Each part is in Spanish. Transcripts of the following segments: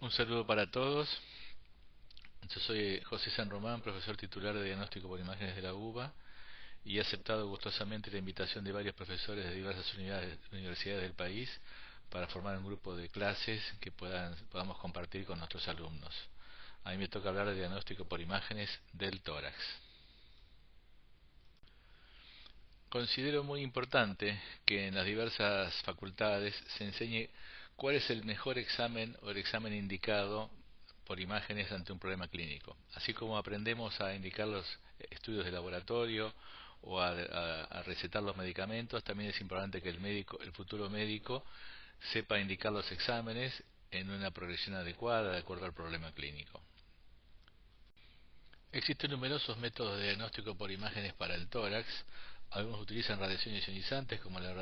Un saludo para todos. Yo soy José San Román, profesor titular de Diagnóstico por Imágenes de la UBA, y he aceptado gustosamente la invitación de varios profesores de diversas universidades del país para formar un grupo de clases que podamos compartir con nuestros alumnos. A mí me toca hablar de diagnóstico por imágenes del tórax. Considero muy importante que en las diversas facultades se enseñe cuál es el mejor examen o el examen indicado por imágenes ante un problema clínico. Así como aprendemos a indicar los estudios de laboratorio o a recetar los medicamentos, también es importante que el futuro médico, sepa indicar los exámenes en una progresión adecuada de acuerdo al problema clínico. Existen numerosos métodos de diagnóstico por imágenes para el tórax. Algunos utilizan radiaciones ionizantes como los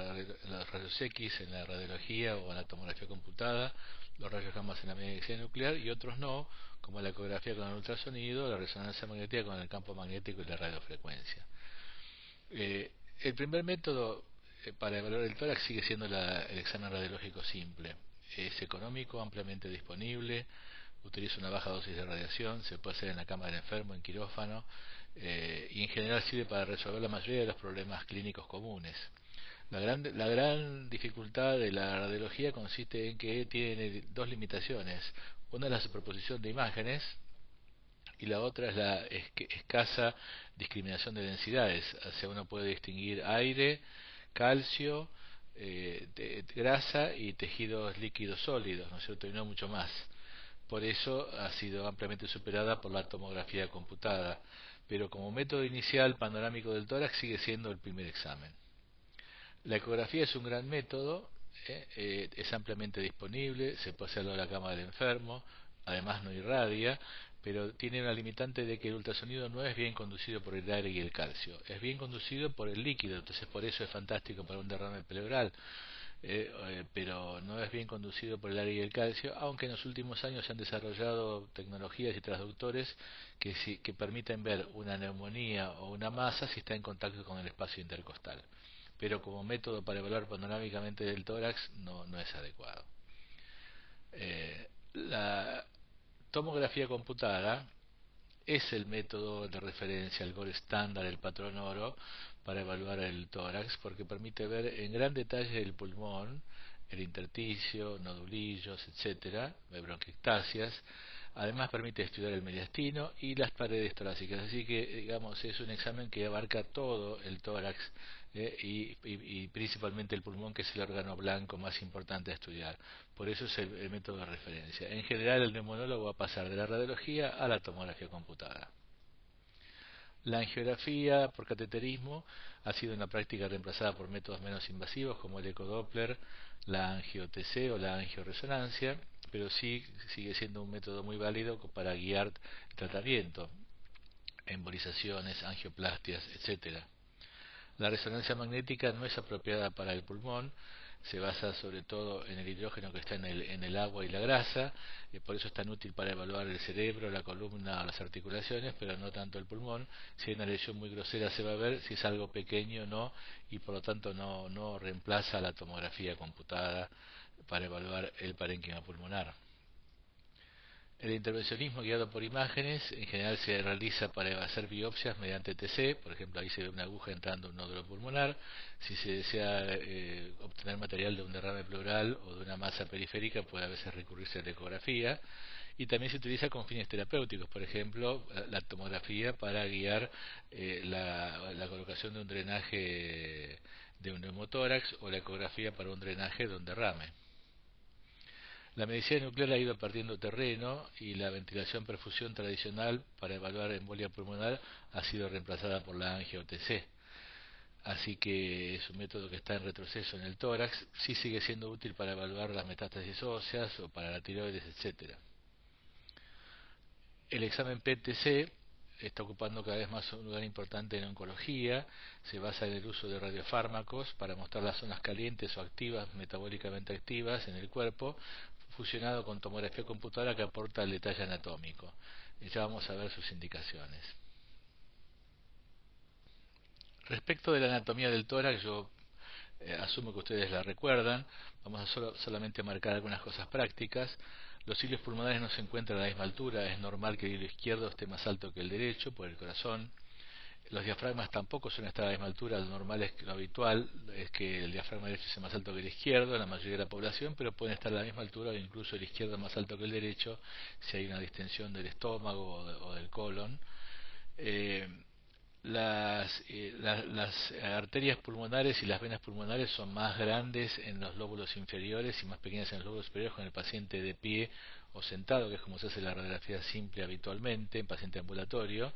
rayos X en la radiología o en la tomografía computada, los rayos gamma en la medicina nuclear, y otros no, como la ecografía con el ultrasonido, la resonancia magnética con el campo magnético y la radiofrecuencia. El primer método para evaluar el tórax sigue siendo el examen radiológico simple. Es económico, ampliamente disponible, utiliza una baja dosis de radiación, se puede hacer en la cama del enfermo, en quirófano, y en general sirve para resolver la mayoría de los problemas clínicos comunes. La gran dificultad de la radiología consiste en que tiene dos limitaciones. Una es la superposición de imágenes y la otra es la escasa discriminación de densidades. O sea, uno puede distinguir aire, calcio, grasa y tejidos líquidos sólidos, ¿no es cierto? Y no mucho más. Por eso ha sido ampliamente superada por la tomografía computada, pero como método inicial panorámico del tórax sigue siendo el primer examen. La ecografía es un gran método, es ampliamente disponible, se puede hacerlo en la cama del enfermo, además no irradia, pero tiene una limitante de que el ultrasonido no es bien conducido por el aire y el calcio, es bien conducido por el líquido, entonces por eso es fantástico para un derrame pleural, pero no es bien conducido por el aire y el calcio, aunque en los últimos años se han desarrollado tecnologías y transductores que permiten ver una neumonía o una masa si está en contacto con el espacio intercostal, pero como método para evaluar panorámicamente del tórax no es adecuado. La tomografía computada es el método de referencia, el gold estándar, el patrón oro para evaluar el tórax, porque permite ver en gran detalle el pulmón, el intersticio, nodulillos, etcétera, bronquiectasias. Además permite estudiar el mediastino y las paredes torácicas, así que digamos es un examen que abarca todo el tórax, y principalmente el pulmón, que es el órgano blanco más importante a estudiar. Por eso es el método de referencia. En general el neumonólogo va a pasar de la radiología a la tomografía computada. La angiografía por cateterismo ha sido una práctica reemplazada por métodos menos invasivos como el ecodoppler, la angio-TC o la angioresonancia, pero sí sigue siendo un método muy válido para guiar tratamiento, embolizaciones, angioplastias, etcétera. La resonancia magnética no es apropiada para el pulmón, se basa sobre todo en el hidrógeno que está en el agua y la grasa, por eso es tan útil para evaluar el cerebro, la columna, las articulaciones, pero no tanto el pulmón. Si hay una lesión muy grosera se va a ver, si es algo pequeño no, y por lo tanto no reemplaza la tomografía computada para evaluar el parénquima pulmonar. El intervencionismo guiado por imágenes en general se realiza para hacer biopsias mediante TC, por ejemplo ahí se ve una aguja entrando en un nódulo pulmonar. Si se desea obtener material de un derrame pleural o de una masa periférica, puede a veces recurrirse a la ecografía, y también se utiliza con fines terapéuticos, por ejemplo la tomografía para guiar la colocación de un drenaje de un neumotórax, o la ecografía para un drenaje de un derrame. La medicina nuclear ha ido perdiendo terreno y la ventilación-perfusión tradicional para evaluar embolia pulmonar ha sido reemplazada por la angio-TC. Así que es un método que está en retroceso en el tórax. Sí sigue siendo útil para evaluar las metástasis óseas o para la tiroides, etcétera. El examen PET-TC está ocupando cada vez más un lugar importante en oncología. Se basa en el uso de radiofármacos para mostrar las zonas calientes o activas, metabólicamente activas en el cuerpo, fusionado con tomografía computadora que aporta el detalle anatómico. Ya vamos a ver sus indicaciones. Respecto de la anatomía del tórax, yo asumo que ustedes la recuerdan. Vamos a solamente marcar algunas cosas prácticas. Los cilios pulmonares no se encuentran a la misma altura. Es normal que el hilo izquierdo esté más alto que el derecho por el corazón. Los diafragmas tampoco suelen estar a la misma altura. Lo normal es que lo habitual es que el diafragma derecho sea más alto que el izquierdo en la mayoría de la población, pero pueden estar a la misma altura o incluso el izquierdo más alto que el derecho si hay una distensión del estómago o del colon. Eh, las arterias pulmonares y las venas pulmonares son más grandes en los lóbulos inferiores y más pequeñas en los lóbulos superiores con el paciente de pie o sentado, que es como se hace la radiografía simple habitualmente en paciente ambulatorio.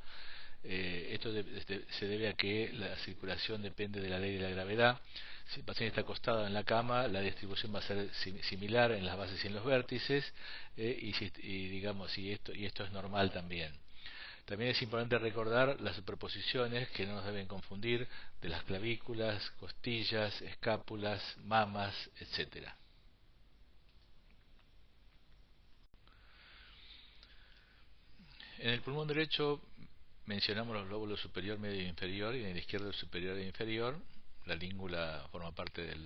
Esto se debe a que la circulación depende de la ley de la gravedad. Si el paciente está acostado en la cama, la distribución va a ser similar en las bases y en los vértices, y esto es normal también. También es importante recordar las superposiciones que no nos deben confundir de las clavículas, costillas, escápulas, mamas, etcétera. En el pulmón derecho mencionamos los lóbulos superior, medio e inferior, y en el izquierdo el superior e inferior. La língula forma parte del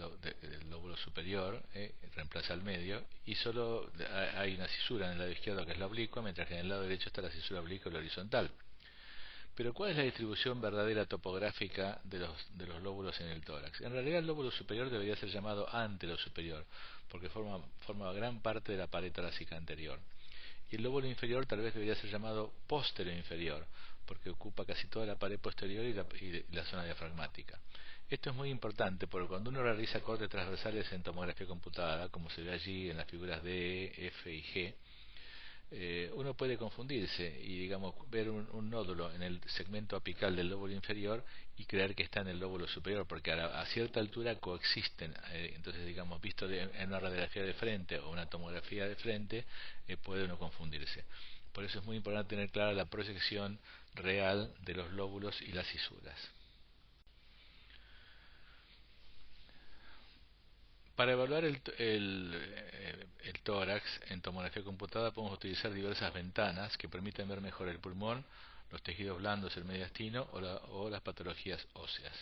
lóbulo superior, reemplaza al medio, y solo hay una cisura en el lado izquierdo que es la oblicua, mientras que en el lado derecho está la cisura oblicua y la horizontal. Pero ¿cuál es la distribución verdadera topográfica de los lóbulos en el tórax? En realidad el lóbulo superior debería ser llamado antero superior, porque forma gran parte de la pared torácica anterior. Y el lóbulo inferior tal vez debería ser llamado posterior inferior, porque ocupa casi toda la pared posterior y la zona diafragmática. Esto es muy importante porque cuando uno realiza cortes transversales en tomografía computada, como se ve allí en las figuras D, F y G, uno puede confundirse y digamos ver un nódulo en el segmento apical del lóbulo inferior y creer que está en el lóbulo superior, porque a cierta altura coexisten. Entonces, digamos, visto en una radiografía de frente o una tomografía de frente, puede uno confundirse. Por eso es muy importante tener clara la proyección real de los lóbulos y las cisuras. Para evaluar el tórax en tomografía computada podemos utilizar diversas ventanas que permiten ver mejor el pulmón, los tejidos blandos, el mediastino o las patologías óseas.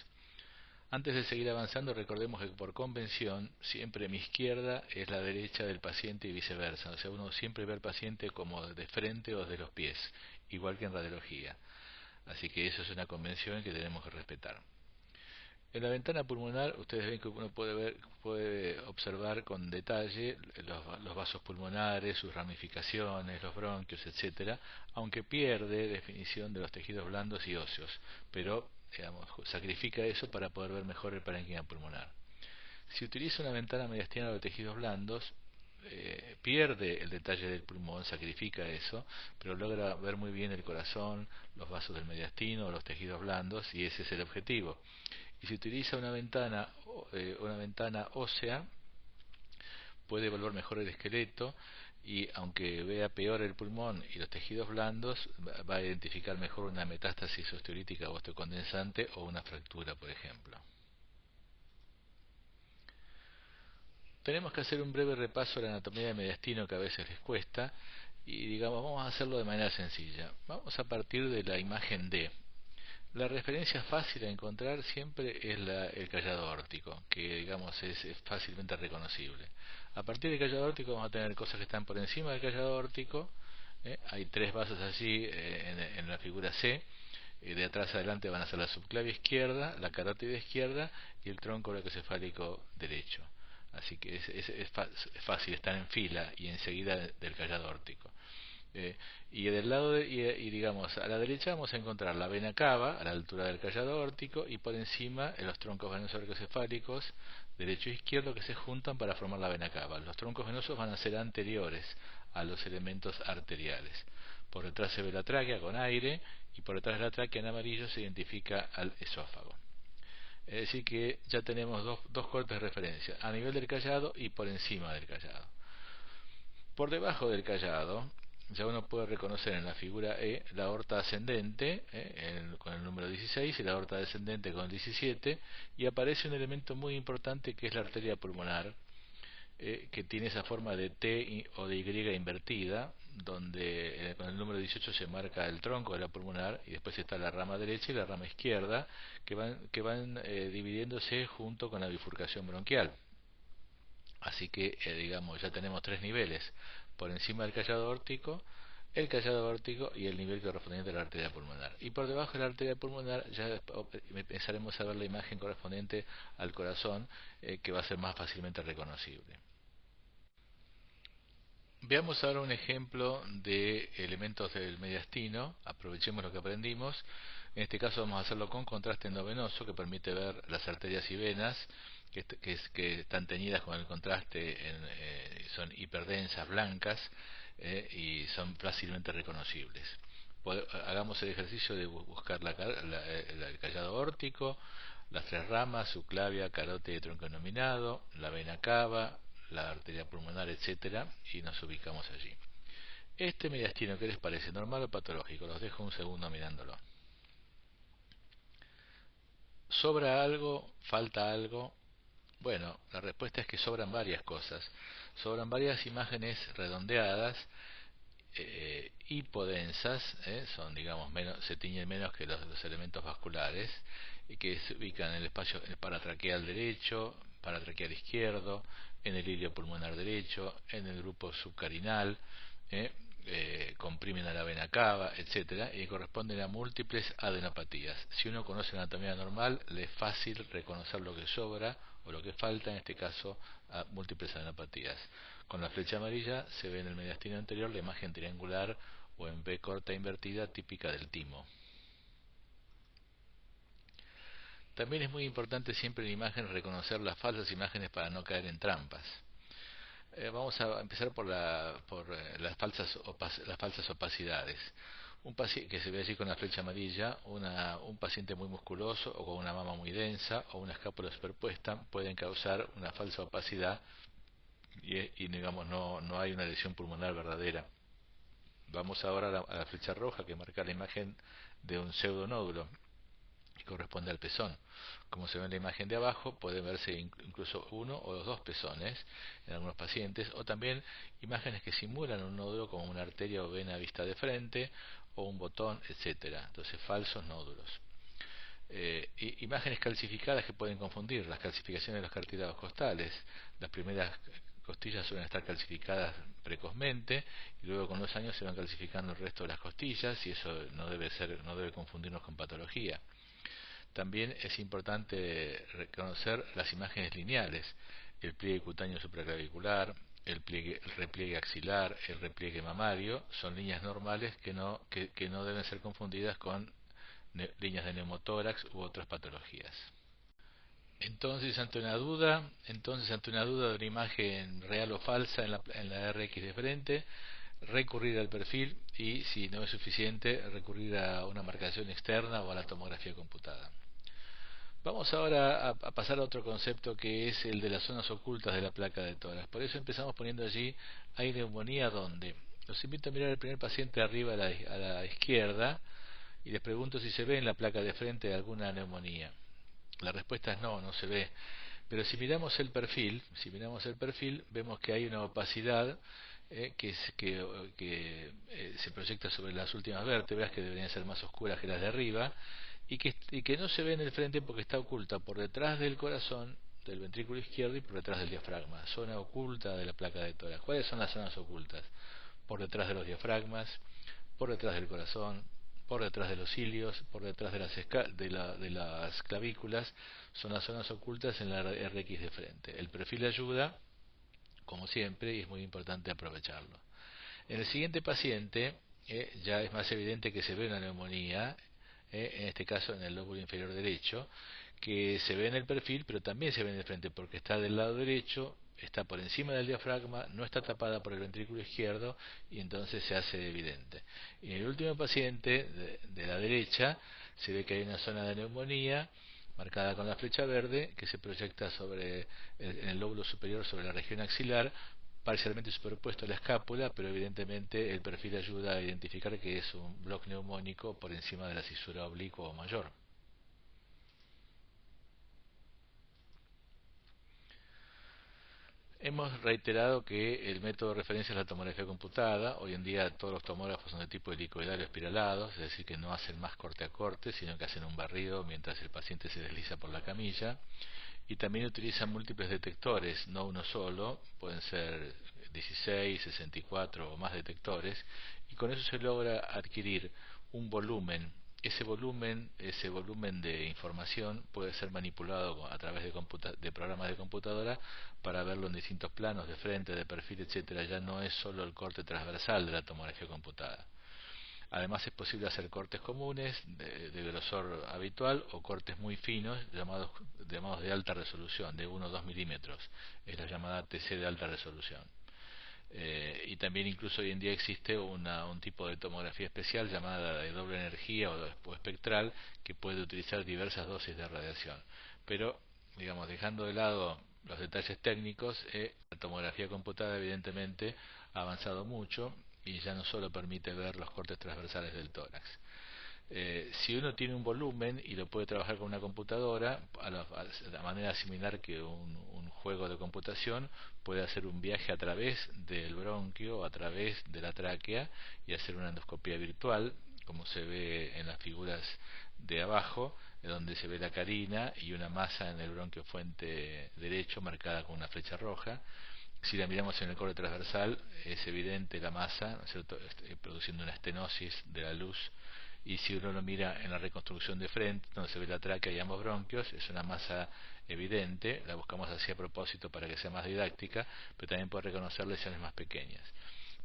Antes de seguir avanzando, recordemos que por convención siempre mi izquierda es la derecha del paciente y viceversa. O sea, uno siempre ve al paciente como de frente o de los pies, igual que en radiología. Así que eso es una convención que tenemos que respetar. En la ventana pulmonar ustedes ven que uno puede observar con detalle los vasos pulmonares, sus ramificaciones, los bronquios, etcétera, aunque pierde definición de los tejidos blandos y óseos, pero digamos, sacrifica eso para poder ver mejor el parénquima pulmonar. Si utiliza una ventana mediastina de tejidos blandos, pierde el detalle del pulmón, sacrifica eso, pero logra ver muy bien el corazón, los vasos del mediastino, los tejidos blandos, y ese es el objetivo. Y si utiliza una ventana ósea, puede evaluar mejor el esqueleto y aunque vea peor el pulmón y los tejidos blandos, va a identificar mejor una metástasis osteolítica o osteocondensante o una fractura, por ejemplo. Tenemos que hacer un breve repaso de la anatomía del mediastino que a veces les cuesta y digamos vamos a hacerlo de manera sencilla. Vamos a partir de la imagen D. La referencia fácil a encontrar siempre es el callado aórtico, que digamos es fácilmente reconocible. A partir del callado aórtico vamos a tener cosas que están por encima del callado aórtico. Hay tres vasos allí en la figura C. De atrás adelante van a ser la subclavia izquierda, la carótida izquierda y el tronco brachiocefálico derecho. Así que es fácil, están en fila y enseguida del callado aórtico. Y del lado digamos a la derecha vamos a encontrar la vena cava a la altura del callado aórtico y por encima los troncos venosos brachiocefálicos derecho e izquierdo que se juntan para formar la vena cava. Los troncos venosos van a ser anteriores a los elementos arteriales. Por detrás se ve la tráquea con aire y por detrás de la tráquea en amarillo se identifica al esófago. Es decir que ya tenemos dos cortes de referencia, a nivel del callado y por encima del callado. Por debajo del callado, ya uno puede reconocer en la figura E la aorta ascendente con el número 16 y la aorta descendente con el 17, y aparece un elemento muy importante que es la arteria pulmonar, que tiene esa forma de T o de Y invertida, donde con el número 18 se marca el tronco de la pulmonar y después está la rama derecha y la rama izquierda que van dividiéndose junto con la bifurcación bronquial. Así que, digamos, ya tenemos tres niveles: por encima del callado aórtico, el callado aórtico y el nivel correspondiente a la arteria pulmonar. Y por debajo de la arteria pulmonar ya empezaremos a ver la imagen correspondiente al corazón, que va a ser más fácilmente reconocible. Veamos ahora un ejemplo de elementos del mediastino. Aprovechemos lo que aprendimos. En este caso vamos a hacerlo con contraste endovenoso, que permite ver las arterias y venas que están teñidas con el contraste, son hiperdensas, blancas, y son fácilmente reconocibles. Hagamos el ejercicio de buscar el callado aórtico, las tres ramas: subclavia, carótida y tronco nominado, la vena cava, la arteria pulmonar, etcétera, y nos ubicamos allí. Este mediastino, ¿qué les parece? ¿Normal o patológico? Los dejo un segundo mirándolo. ¿Sobra algo? ¿Falta algo? Bueno, la respuesta es que sobran varias cosas. Sobran varias imágenes redondeadas, hipodensas, son, digamos, se tiñen menos que los elementos vasculares, y que se ubican en el espacio paratraqueal derecho, paratraqueal izquierdo, en el ilio pulmonar derecho, en el grupo subcarinal, comprimen a la vena cava, etcétera, y corresponden a múltiples adenopatías. Si uno conoce la anatomía normal, le es fácil reconocer lo que sobra o lo que falta, en este caso a múltiples adenopatías. Con la flecha amarilla se ve en el mediastino anterior la imagen triangular o en V corta invertida típica del timo. También es muy importante siempre en imagen reconocer las falsas imágenes para no caer en trampas. Vamos a empezar por las falsas opacidades. Un paciente que se ve allí con la flecha amarilla, un paciente muy musculoso o con una mama muy densa o una escápula superpuesta pueden causar una falsa opacidad y digamos no hay una lesión pulmonar verdadera. Vamos ahora a la flecha roja, que marca la imagen de un pseudonódulo y corresponde al pezón. Como se ve en la imagen de abajo, puede verse incluso uno o los dos pezones en algunos pacientes, o también imágenes que simulan un nódulo como una arteria o vena vista de frente o un botón, etcétera. Entonces, falsos nódulos. Imágenes calcificadas que pueden confundir: las calcificaciones de los cartílagos costales. Las primeras costillas suelen estar calcificadas precozmente y luego con los años se van calcificando el resto de las costillas, y eso no debe confundirnos con patología. También es importante reconocer las imágenes lineales: el pliegue cutáneo supraclavicular, el repliegue axilar, el repliegue mamario. Son líneas normales que no deben ser confundidas con líneas de neumotórax u otras patologías. Entonces, ante una duda de una imagen real o falsa en la RX de frente, recurrir al perfil, y si no es suficiente, recurrir a una marcación externa o a la tomografía computada. Vamos ahora a pasar a otro concepto, que es el de las zonas ocultas de la placa de tórax. Por eso empezamos poniendo allí: ¿hay neumonía dónde? Los invito a mirar el primer paciente arriba a la izquierda y les pregunto si se ve en la placa de frente alguna neumonía. La respuesta es no, no se ve. Pero si miramos el perfil, vemos que hay una opacidad, que se proyecta sobre las últimas vértebras, que deberían ser más oscuras que las de arriba, y que no se ve en el frente porque está oculta por detrás del corazón, del ventrículo izquierdo, y por detrás del diafragma. Zona oculta de la placa de tórax. ¿Cuáles son las zonas ocultas? Por detrás de los diafragmas, por detrás del corazón, por detrás de los cilios, por detrás de las clavículas. Son las zonas ocultas en la RX de frente. El perfil ayuda, como siempre, y es muy importante aprovecharlo. En el siguiente paciente, ya es más evidente que se ve una neumonía, en este caso en el lóbulo inferior derecho, que se ve en el perfil, pero también se ve en el frente porque está del lado derecho, está por encima del diafragma, no está tapada por el ventrículo izquierdo, y entonces se hace evidente. Y en el último paciente, de la derecha, se ve que hay una zona de neumonía marcada con la flecha verde, que se proyecta en el lóbulo superior sobre la región axilar, parcialmente superpuesto a la escápula, pero evidentemente el perfil ayuda a identificar que es un bloque neumónico por encima de la cisura oblicua o mayor. Hemos reiterado que el método de referencia es la tomografía computada. Hoy en día todos los tomógrafos son de tipo helicoidal o espiralados, es decir, que no hacen más corte a corte, sino que hacen un barrido mientras el paciente se desliza por la camilla. Y también utilizan múltiples detectores, no uno solo, pueden ser 16, 64 o más detectores, y con eso se logra adquirir un volumen. Ese volumen de información puede ser manipulado a través de programas de computadora para verlo en distintos planos, de frente, de perfil, etcétera. Ya no es solo el corte transversal de la tomografía computada. Además es posible hacer cortes comunes de grosor habitual o cortes muy finos llamados de alta resolución, de 1 o 2 milímetros. Es la llamada TC de alta resolución. Y también incluso hoy en día existe un tipo de tomografía especial llamada de doble energía o espectral que puede utilizar diversas dosis de radiación. Pero, digamos, dejando de lado los detalles técnicos, la tomografía computada evidentemente ha avanzado mucho y ya no solo permite ver los cortes transversales del tórax. Si uno tiene un volumen y lo puede trabajar con una computadora, de manera similar que un juego de computación, puede hacer un viaje a través del bronquio, a través de la tráquea y hacer una endoscopía virtual, como se ve en las figuras de abajo, donde se ve la carina y una masa en el bronquio fuente derecho marcada con una flecha roja. Si la miramos en el corte transversal, es evidente la masa, ¿no es cierto?, produciendo una estenosis de la luz. Y si uno lo mira en la reconstrucción de frente, donde se ve la tráquea y ambos bronquios, es una masa evidente. La buscamos así a propósito para que sea más didáctica, pero también puede reconocer lesiones más pequeñas.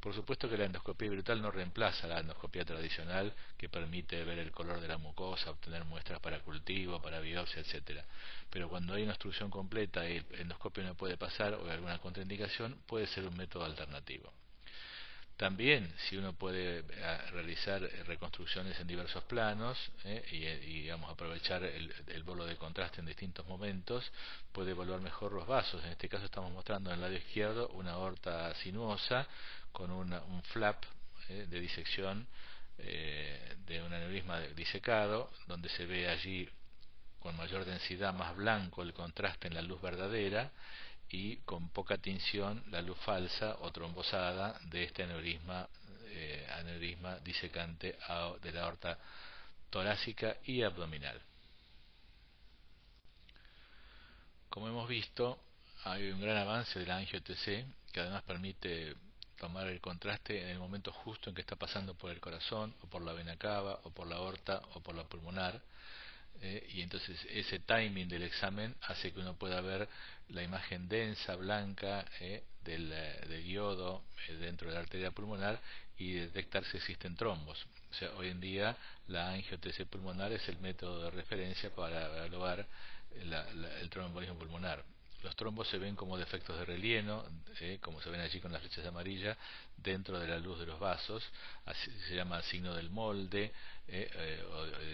Por supuesto que la endoscopía virtual no reemplaza la endoscopía tradicional, que permite ver el color de la mucosa, obtener muestras para cultivo, para biopsia, etcétera. Pero cuando hay una obstrucción completa y el endoscopio no puede pasar o hay alguna contraindicación, puede ser un método alternativo. También, si uno puede realizar reconstrucciones en diversos planos digamos, aprovechar el bolo de contraste en distintos momentos, puede evaluar mejor los vasos. En este caso estamos mostrando en el lado izquierdo una aorta sinuosa con un flap de disección de un aneurisma disecado, donde se ve allí con mayor densidad, más blanco el contraste en la luz verdadera y con poca tinción la luz falsa o trombosada de este aneurisma disecante de la aorta torácica y abdominal. Como hemos visto, hay un gran avance de la angio-TC que además permite tomar el contraste en el momento justo en que está pasando por el corazón o por la vena cava o por la aorta o por la pulmonar. Y entonces ese timing del examen hace que uno pueda ver la imagen densa, blanca del iodo dentro de la arteria pulmonar y detectar si existen trombos. O sea, hoy en día la angio-TC pulmonar es el método de referencia para evaluar el tromboembolismo pulmonar. Los trombos se ven como defectos de relleno, como se ven allí con las flechas amarillas, dentro de la luz de los vasos. Así se llama signo del molde,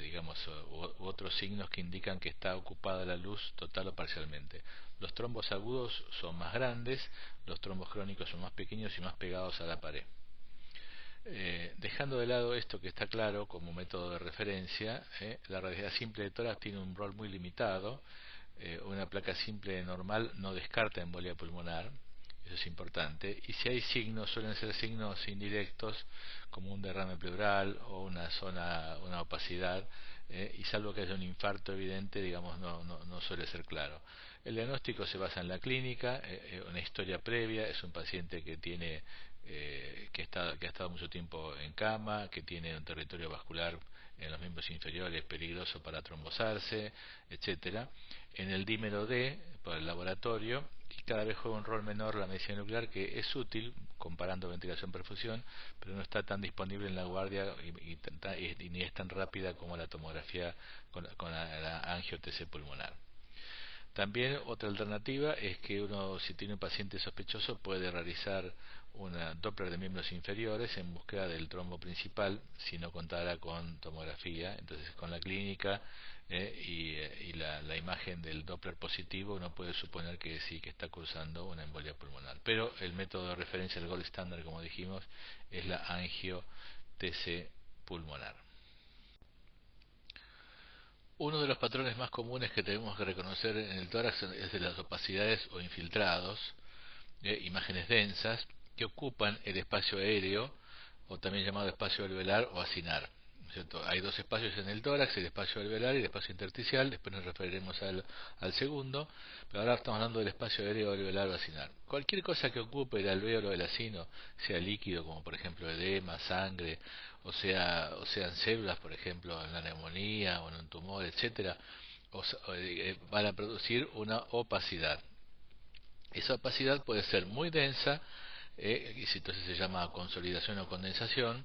digamos, u otros signos que indican que está ocupada la luz total o parcialmente. Los trombos agudos son más grandes, los trombos crónicos son más pequeños y más pegados a la pared. Dejando de lado esto que está claro como método de referencia, la radiografía simple de tórax tiene un rol muy limitado. Una placa simple normal no descarta embolia pulmonar, eso es importante, y si hay signos, suelen ser signos indirectos como un derrame pleural o una opacidad, y salvo que haya un infarto evidente, digamos, no suele ser claro. El diagnóstico se basa en la clínica, una historia previa, es un paciente que tiene que ha estado mucho tiempo en cama, que tiene un territorio vascular en los miembros inferiores peligroso para trombosarse, etcétera. En el dímero D, por el laboratorio, y cada vez juega un rol menor la medicina nuclear, que es útil comparando ventilación-perfusión, pero no está tan disponible en la guardia y ni es tan rápida como la tomografía con la angio-TC pulmonar. También otra alternativa es que uno, si tiene un paciente sospechoso, puede realizar una Doppler de miembros inferiores en búsqueda del trombo principal, si no contara con tomografía. Entonces, con la clínica y la imagen del Doppler positivo, uno puede suponer que sí, que está cursando una embolia pulmonar. Pero el método de referencia, el gold standard, como dijimos, es la angio-TC pulmonar. Uno de los patrones más comunes que tenemos que reconocer en el tórax es de las opacidades o infiltrados. imágenes densas que ocupan el espacio aéreo, o también llamado espacio alveolar o acinar. ¿Cierto? Hay dos espacios en el tórax, el espacio alveolar y el espacio intersticial, después nos referiremos al segundo, pero ahora estamos hablando del espacio aéreo alveolar o acinar. Cualquier cosa que ocupe el alvéolo o el acino, sea líquido como por ejemplo edema, sangre, o sean células por ejemplo en la neumonía o en un tumor, etcétera, van a producir una opacidad. Esa opacidad puede ser muy densa, y si entonces se llama consolidación o condensación,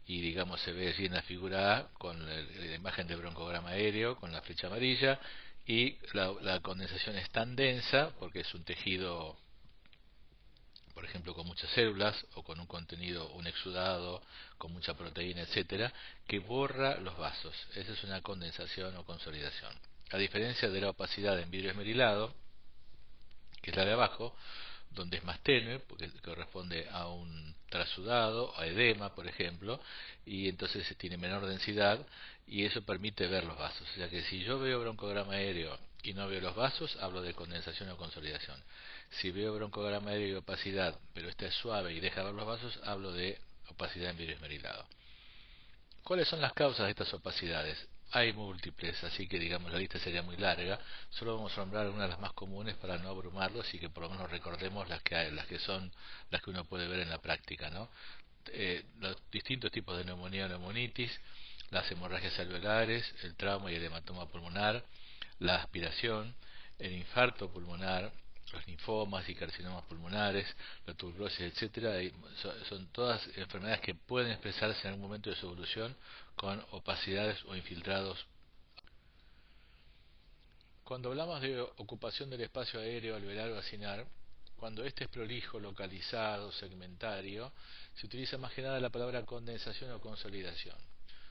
y digamos se ve allí en la figura A con la imagen de broncograma aéreo con la flecha amarilla, y la condensación es tan densa porque es un tejido por ejemplo con muchas células o con un contenido, un exudado con mucha proteína, etcétera, que borra los vasos. Esa es una condensación o consolidación. A diferencia de la opacidad en vidrio esmerilado, que es la de abajo, donde es más tenue, porque corresponde a un trasudado, a edema, por ejemplo, y entonces tiene menor densidad, y eso permite ver los vasos. O sea que si yo veo broncograma aéreo y no veo los vasos, hablo de condensación o consolidación. Si veo broncograma aéreo y opacidad, pero esta es suave y deja ver los vasos, hablo de opacidad en vidrio esmerilado. ¿Cuáles son las causas de estas opacidades? Hay múltiples, así que digamos la lista sería muy larga. Solo vamos a nombrar algunas de las más comunes para no abrumarlos y que por lo menos recordemos las que son las que uno puede ver en la práctica, ¿no? Los distintos tipos de neumonía o neumonitis, las hemorragias alveolares, el trauma y el hematoma pulmonar, la aspiración, el infarto pulmonar, los linfomas y carcinomas pulmonares, la tuberculosis, etcétera, son todas enfermedades que pueden expresarse en algún momento de su evolución con opacidades o infiltrados. Cuando hablamos de ocupación del espacio aéreo alveolar o acinar, cuando este es prolijo, localizado, segmentario, se utiliza más que nada la palabra condensación o consolidación.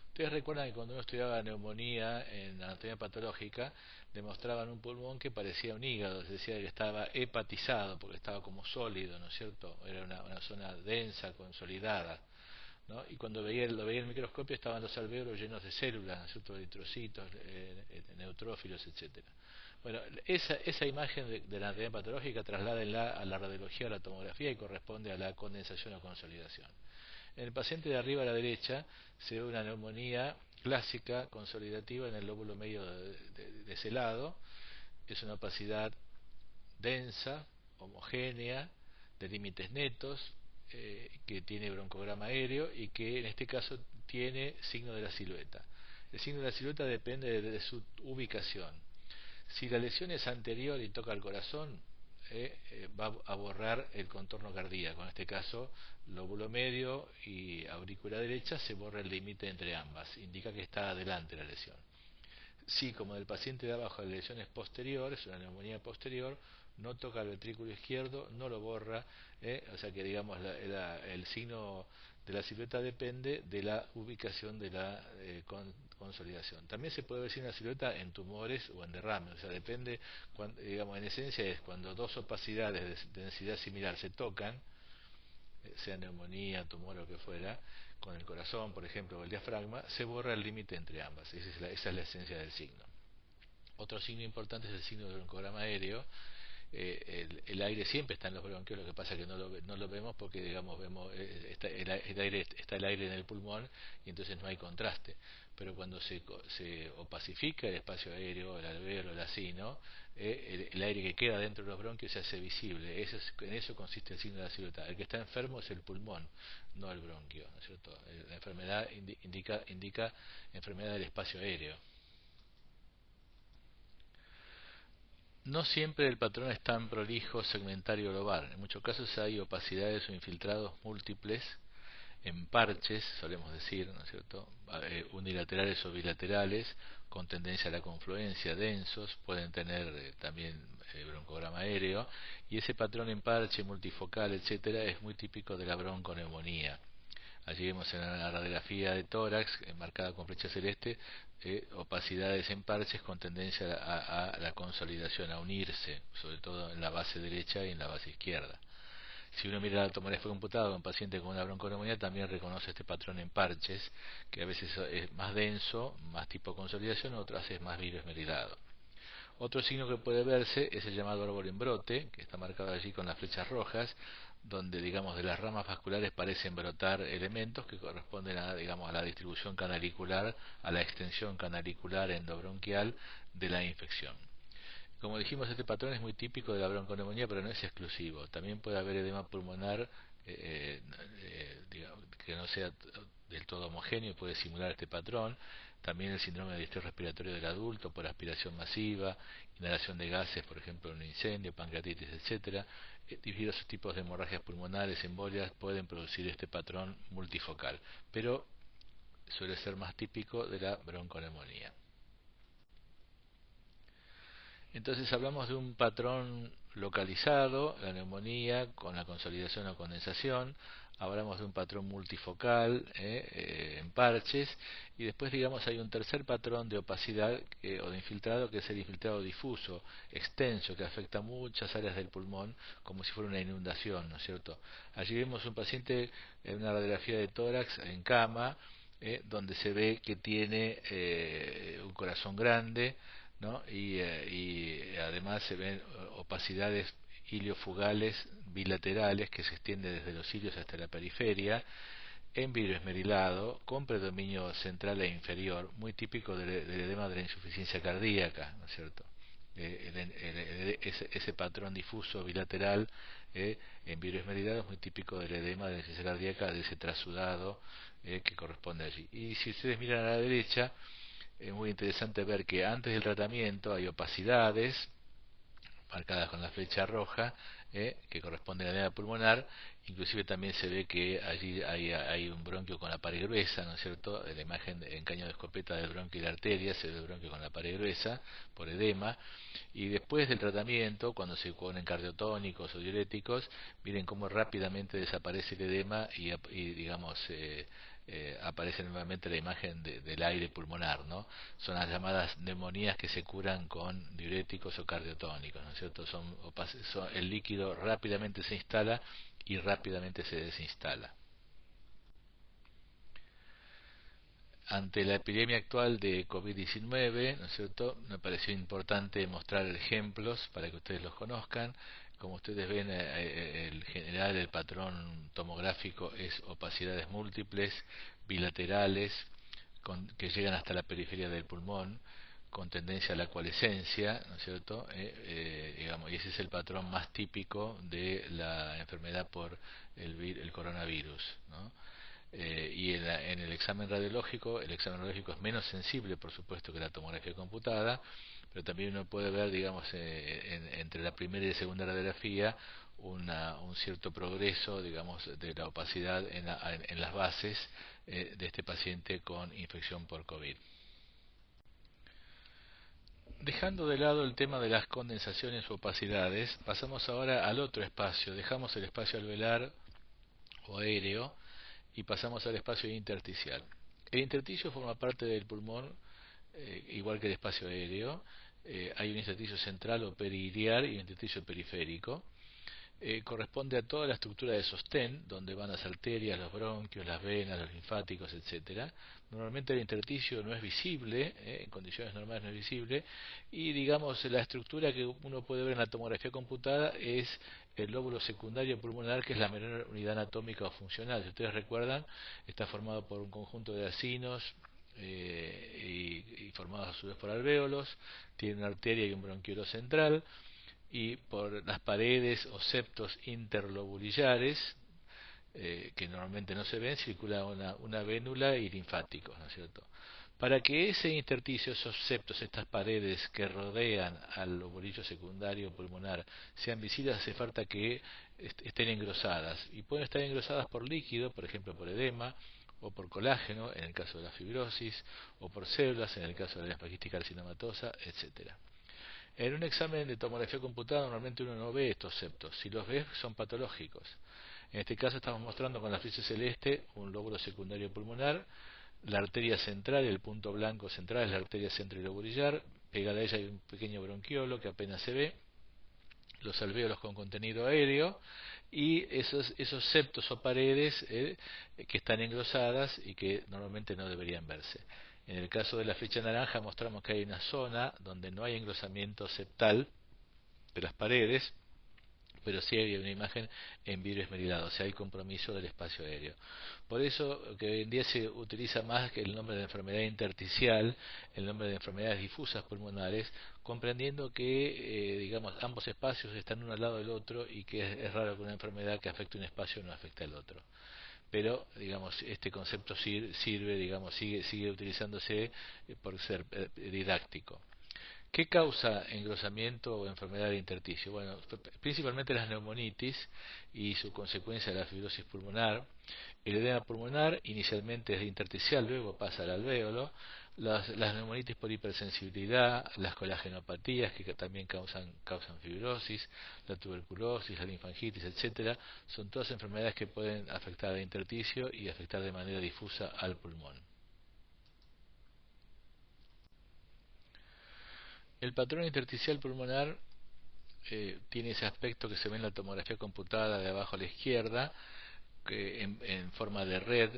Ustedes recuerdan que cuando uno estudiaba neumonía en anatomía patológica, demostraban un pulmón que parecía un hígado, se decía que estaba hepatizado porque estaba como sólido, ¿no es cierto? Era una zona densa, consolidada, ¿no? Y cuando lo veía en el microscopio estaban los alvéolos llenos de células, ¿no es cierto? De eritrocitos, neutrófilos, etcétera. Bueno, esa imagen de la anatomía patológica trasládenla a la radiología o la tomografía y corresponde a la condensación o consolidación. En el paciente de arriba a la derecha se ve una neumonía clásica consolidativa en el lóbulo medio de ese lado. Es una opacidad densa, homogénea, de límites netos, que tiene broncograma aéreo y que en este caso tiene signo de la silueta. El signo de la silueta depende de su ubicación. Si la lesión es anterior y toca el corazón, va a borrar el contorno cardíaco. En este caso, lóbulo medio y aurícula derecha, se borra el límite entre ambas. Indica que está adelante la lesión. Si, como del paciente de abajo, la lesión es posterior, es una neumonía posterior, no toca el ventrículo izquierdo, no lo borra, o sea que digamos el signo de la silueta depende de la ubicación de la consolidación. También se puede ver si una silueta en tumores o en derrames, o sea depende, digamos en esencia es cuando dos opacidades de densidad similar se tocan, sea neumonía, tumor o lo que fuera, con el corazón, por ejemplo, o el diafragma, se borra el límite entre ambas. Esa es la esencia del signo. Otro signo importante es el signo del broncograma aéreo. El aire siempre está en los bronquios, lo que pasa es que no lo vemos porque digamos vemos está el aire en el pulmón y entonces no hay contraste, pero cuando se opacifica el espacio aéreo, el alvéolo, el acino, el aire que queda dentro de los bronquios se hace visible. En eso consiste el signo de la silueta. El que está enfermo es el pulmón, no el bronquio, ¿no es cierto? La enfermedad indica enfermedad del espacio aéreo. No siempre el patrón es tan prolijo, segmentario o lobar. En muchos casos hay opacidades o infiltrados múltiples en parches, solemos decir, ¿no es cierto? Unilaterales o bilaterales, con tendencia a la confluencia, densos, pueden tener también broncograma aéreo, y ese patrón en parche, multifocal, etcétera, es muy típico de la bronconeumonía. Allí vemos en la radiografía de tórax, marcada con flecha celeste, opacidades en parches con tendencia a la consolidación, a unirse, sobre todo en la base derecha y en la base izquierda. Si uno mira la tomografía computada de un paciente con una bronconeumonía, también reconoce este patrón en parches, que a veces es más denso, más tipo consolidación, otras es más vidrio esmerilado. Otro signo que puede verse es el llamado árbol en brote, que está marcado allí con las flechas rojas, donde digamos de las ramas vasculares parecen brotar elementos que corresponden a digamos a la distribución canalicular, a la extensión canalicular endobronquial de la infección. Como dijimos, este patrón es muy típico de la bronconeumonía, pero no es exclusivo. También puede haber edema pulmonar digamos, que no sea del todo homogéneo, puede simular este patrón. También el síndrome de distrés respiratorio del adulto por aspiración masiva, inhalación de gases, por ejemplo, en un incendio, pancreatitis, etcétera. Diversos tipos de hemorragias pulmonares, embolias, pueden producir este patrón multifocal, pero suele ser más típico de la bronconeumonía. Entonces hablamos de un patrón localizado, la neumonía con la consolidación o condensación, hablamos de un patrón multifocal en parches, y después digamos hay un tercer patrón de opacidad o de infiltrado, que es el infiltrado difuso, extenso, que afecta muchas áreas del pulmón como si fuera una inundación, ¿no es cierto? Allí vemos un paciente en una radiografía de tórax en cama, donde se ve que tiene un corazón grande, ¿no? Y además se ven opacidades iliofugales bilaterales que se extienden desde los cilios hasta la periferia, en vidrio esmerilado, con predominio central e inferior, muy típico del edema de la insuficiencia cardíaca, ¿no es cierto? Ese patrón difuso bilateral en vidrio esmerilado es muy típico del edema de la insuficiencia cardíaca, de ese trasudado que corresponde allí. Y si ustedes miran a la derecha, es muy interesante ver que antes del tratamiento hay opacidades marcadas con la flecha roja, que corresponden a la edema pulmonar. Inclusive también se ve que allí hay un bronquio con la pared gruesa, ¿no es cierto? En la imagen en caño de escopeta del bronquio y la arteria se ve el bronquio con la pared gruesa por edema. Y después del tratamiento, cuando se ponen cardiotónicos o diuréticos, miren cómo rápidamente desaparece el edema y digamos aparece nuevamente la imagen del aire pulmonar, ¿no? Son las llamadas neumonías que se curan con diuréticos o cardiotónicos, ¿no es cierto? El líquido rápidamente se instala y rápidamente se desinstala. Ante la epidemia actual de COVID-19, ¿no es cierto?, me pareció importante mostrar ejemplos para que ustedes los conozcan. Como ustedes ven, el general, el patrón tomográfico es opacidades múltiples, bilaterales, que llegan hasta la periferia del pulmón, con tendencia a la coalescencia, ¿no es cierto? Digamos, y ese es el patrón más típico de la enfermedad por el coronavirus, ¿no? Y en el examen radiológico es menos sensible, por supuesto, que la tomografía computada, pero también uno puede ver, digamos, entre la primera y la segunda radiografía un cierto progreso, digamos, de la opacidad en las bases de este paciente con infección por COVID. Dejando de lado el tema de las condensaciones o opacidades, pasamos ahora al otro espacio. Dejamos el espacio alveolar o aéreo y pasamos al espacio intersticial. El intersticio forma parte del pulmón, igual que el espacio aéreo. Hay un intersticio central o periliar y un intersticio periférico. Corresponde a toda la estructura de sostén, donde van las arterias, los bronquios, las venas, los linfáticos, etcétera. Normalmente el intersticio no es visible, en condiciones normales no es visible, y digamos la estructura que uno puede ver en la tomografía computada es el lóbulo secundario pulmonar, que es la menor unidad anatómica o funcional. Si ustedes recuerdan, está formado por un conjunto de acinos y formados a su vez por alvéolos, tiene una arteria y un bronquiolo central, y por las paredes o septos interlobulillares, que normalmente no se ven, circula una vénula y linfáticos, ¿no es cierto? Para que ese intersticio, esos septos, estas paredes que rodean al lobulillo secundario pulmonar sean visibles, hace falta que estén engrosadas, y pueden estar engrosadas por líquido, por ejemplo por edema, o por colágeno en el caso de la fibrosis, o por células en el caso de la esfaguistis carcinomatosa, etcétera. En un examen de tomografía computada normalmente uno no ve estos septos. Si los ve, son patológicos. En este caso estamos mostrando con la flecha celeste un lóbulo secundario pulmonar, la arteria central, el punto blanco central es la arteria centrilobulillar, pegada a ella hay un pequeño bronquiolo que apenas se ve, los alvéolos con contenido aéreo y esos septos o paredes que están engrosadas y que normalmente no deberían verse. En el caso de la flecha naranja mostramos que hay una zona donde no hay engrosamiento septal de las paredes, pero sí hay una imagen en vidrio esmerilado, o sea, hay compromiso del espacio aéreo. Por eso que hoy en día se utiliza más que el nombre de enfermedad intersticial, el nombre de enfermedades difusas pulmonares, comprendiendo que digamos ambos espacios están uno al lado del otro y que es raro que una enfermedad que afecte un espacio no afecte al otro. Pero digamos este concepto sirve, digamos, sigue utilizándose por ser didáctico. ¿Qué causa engrosamiento o enfermedad de intersticio? Bueno, principalmente las neumonitis y su consecuencia la fibrosis pulmonar. El edema pulmonar inicialmente es intersticial, luego pasa al alvéolo. Las neumonitis por hipersensibilidad, las colagenopatías que también causan fibrosis, la tuberculosis, la linfangitis, etcétera, son todas enfermedades que pueden afectar al intersticio y afectar de manera difusa al pulmón. El patrón intersticial pulmonar tiene ese aspecto que se ve en la tomografía computada de abajo a la izquierda, que en forma de red,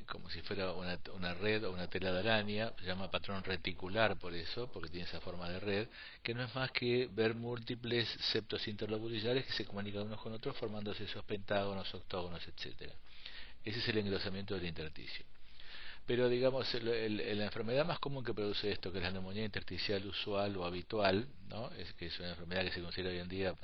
como si fuera una red o una tela de araña, se llama patrón reticular por eso, porque tiene esa forma de red, que no es más que ver múltiples septos interloculares que se comunican unos con otros formándose esos pentágonos, octógonos, etcétera. Ese es el engrosamiento del intersticio. Pero digamos, la enfermedad más común que produce esto, que es la neumonía intersticial usual o habitual, ¿no? Es que es una enfermedad que se considera hoy en día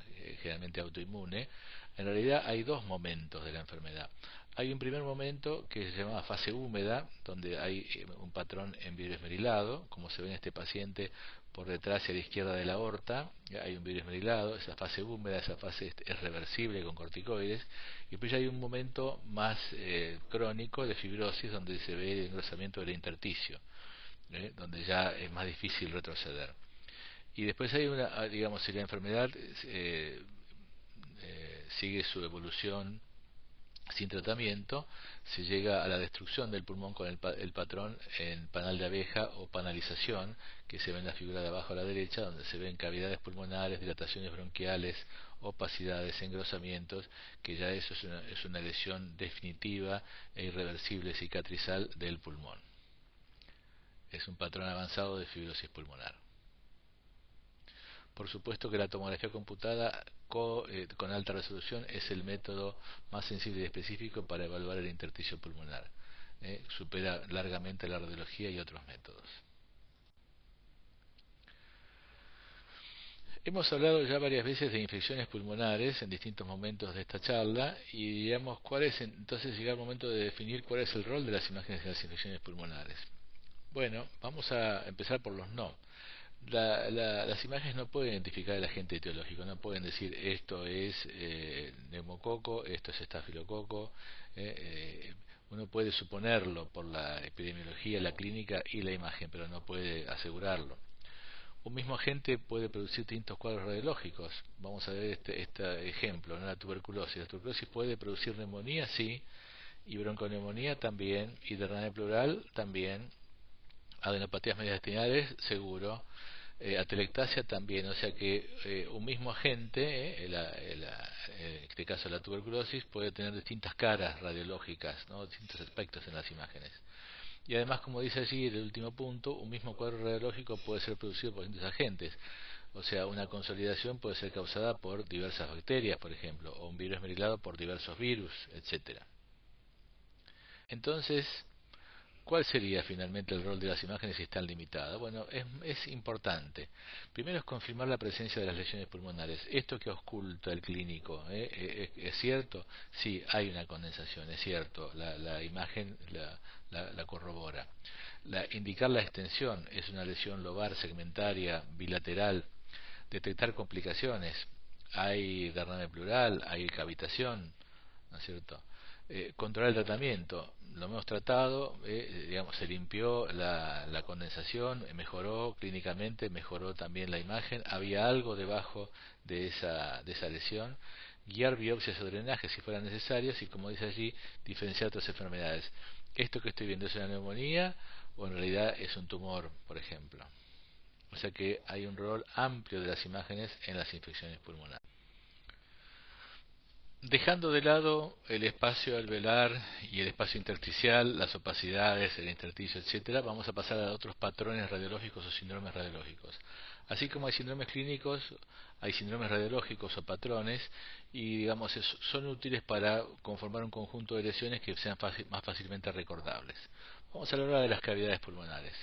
generalmente autoinmune. En realidad hay dos momentos de la enfermedad. Hay un primer momento que se llama fase húmeda, donde hay un patrón en vidrio esmerilado, como se ve en este paciente por detrás y a la izquierda de la aorta, hay un vidrio esmerilado, esa fase húmeda, esa fase es reversible con corticoides, y después hay un momento más crónico de fibrosis donde se ve el engrosamiento del intersticio, donde ya es más difícil retroceder. Y después hay una, digamos, si la enfermedad sigue su evolución sin tratamiento, se llega a la destrucción del pulmón con el patrón en panal de abeja o panalización, que se ve en la figura de abajo a la derecha, donde se ven cavidades pulmonares, dilataciones bronquiales, opacidades, engrosamientos, que ya eso es una lesión definitiva e irreversible cicatrizal del pulmón. Es un patrón avanzado de fibrosis pulmonar. Por supuesto que la tomografía computada con alta resolución es el método más sensible y específico para evaluar el intersticio pulmonar. Supera largamente la radiología y otros métodos. Hemos hablado ya varias veces de infecciones pulmonares en distintos momentos de esta charla y digamos cuál es, entonces llega el momento de definir cuál es el rol de las imágenes de las infecciones pulmonares. Bueno, vamos a empezar por los no. Las imágenes no pueden identificar el agente etiológico, no pueden decir esto es neumococo, esto es estafilococo. Uno puede suponerlo por la epidemiología, la clínica y la imagen, pero no puede asegurarlo. Un mismo agente puede producir distintos cuadros radiológicos. Vamos a ver este ejemplo, ¿no? La tuberculosis. La tuberculosis puede producir neumonía, sí, y bronconeumonía también, y derrame pleural también, adenopatías mediastinales, seguro, atelectasia también, o sea que un mismo agente, en este caso la tuberculosis, puede tener distintas caras radiológicas, ¿no? Distintos aspectos en las imágenes. Y además, como dice allí el último punto, un mismo cuadro radiológico puede ser producido por distintos agentes. O sea, una consolidación puede ser causada por diversas bacterias, por ejemplo, o un virus esmerilado por diversos virus, etcétera. Entonces, ¿cuál sería finalmente el rol de las imágenes si están limitadas? Bueno, es importante. Primero es confirmar la presencia de las lesiones pulmonares. Esto que oculta el clínico, ¿es cierto? Sí, hay una condensación, es cierto. La imagen la corrobora. Indicar la extensión, es una lesión lobar, segmentaria, bilateral. Detectar complicaciones. Hay derrame pleural, hay cavitación, ¿no es cierto? Controlar el tratamiento, lo hemos tratado, digamos, se limpió la condensación, mejoró clínicamente, mejoró también la imagen, había algo debajo de esa lesión, guiar biopsias o drenajes si fueran necesarios y, como dice allí, diferenciar otras enfermedades. Esto que estoy viendo es una neumonía o en realidad es un tumor, por ejemplo. O sea que hay un rol amplio de las imágenes en las infecciones pulmonares. Dejando de lado el espacio alveolar y el espacio intersticial, las opacidades, el intersticio, etcétera, vamos a pasar a otros patrones radiológicos o síndromes radiológicos. Así como hay síndromes clínicos, hay síndromes radiológicos o patrones y digamos son útiles para conformar un conjunto de lesiones que sean más fácilmente recordables. Vamos a hablar de las cavidades pulmonares.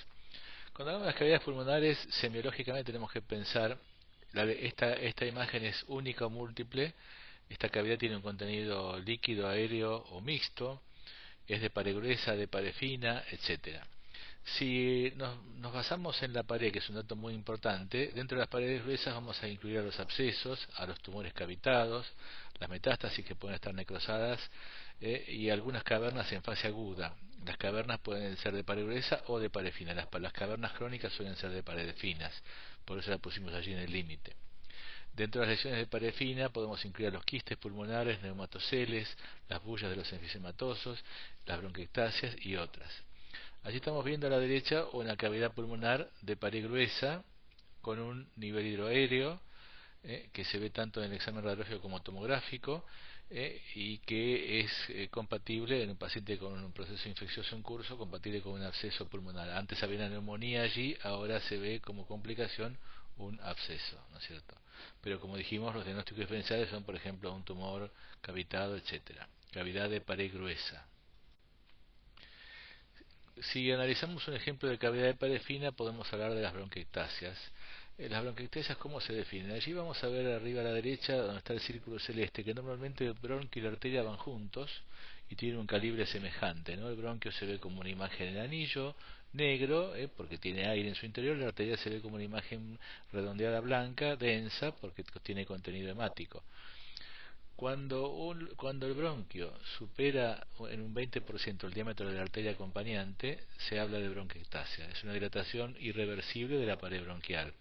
Cuando hablamos de las cavidades pulmonares, semiológicamente tenemos que pensar, esta imagen es única o múltiple. Esta cavidad tiene un contenido líquido, aéreo o mixto, es de pared gruesa, de pared fina, etcétera. Si nos basamos en la pared, que es un dato muy importante, dentro de las paredes gruesas vamos a incluir a los abscesos, a los tumores cavitados, las metástasis que pueden estar necrosadas y algunas cavernas en fase aguda. Las cavernas pueden ser de pared gruesa o de pared fina. Las cavernas crónicas suelen ser de paredes finas, por eso la pusimos allí en el límite. Dentro de las lesiones de pared fina podemos incluir los quistes pulmonares, neumatoceles, las bullas de los enfisematosos, las bronquiectasias y otras. Allí estamos viendo a la derecha una cavidad pulmonar de pared gruesa con un nivel hidroaéreo que se ve tanto en el examen radiológico como tomográfico y que es compatible en un paciente con un proceso infeccioso en curso, compatible con un absceso pulmonar. Antes había una neumonía allí, ahora se ve como complicación un absceso, ¿no es cierto? Pero como dijimos, los diagnósticos diferenciales son, por ejemplo, un tumor cavitado, etcétera. Cavidad de pared gruesa. Si analizamos un ejemplo de cavidad de pared fina, podemos hablar de las bronquiectasias. Las bronquiectasias, ¿cómo se definen? Allí vamos a ver arriba a la derecha, donde está el círculo celeste, que normalmente el bronquio y la arteria van juntos y tienen un calibre semejante, ¿no? El bronquio se ve como una imagen en anillo negro, porque tiene aire en su interior, la arteria se ve como una imagen redondeada blanca, densa, porque tiene contenido hemático. Cuando el bronquio supera en un 20% el diámetro de la arteria acompañante, se habla de bronquiectasia. Es una dilatación irreversible de la pared bronquial,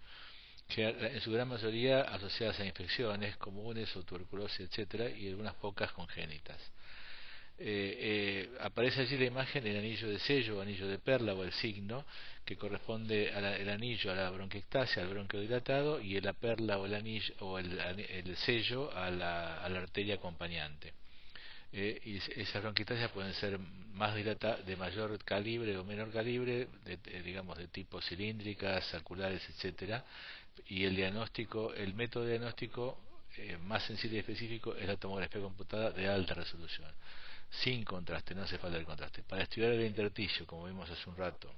que en su gran mayoría asociadas a infecciones comunes o tuberculosis, etcétera, y algunas pocas congénitas. Aparece allí la imagen del anillo de sello, anillo de perla o el signo, que corresponde el anillo a la bronquiectasia, al bronquio dilatado, y la perla o el anillo o el sello a la arteria acompañante. Y esas bronquiectasias pueden ser de mayor calibre o menor calibre, digamos de tipo cilíndricas, circulares, etcétera. Y el método de diagnóstico más sencillo y específico es la tomografía computada de alta resolución, sin contraste, no hace falta el contraste. Para estudiar el intersticio, como vimos hace un rato,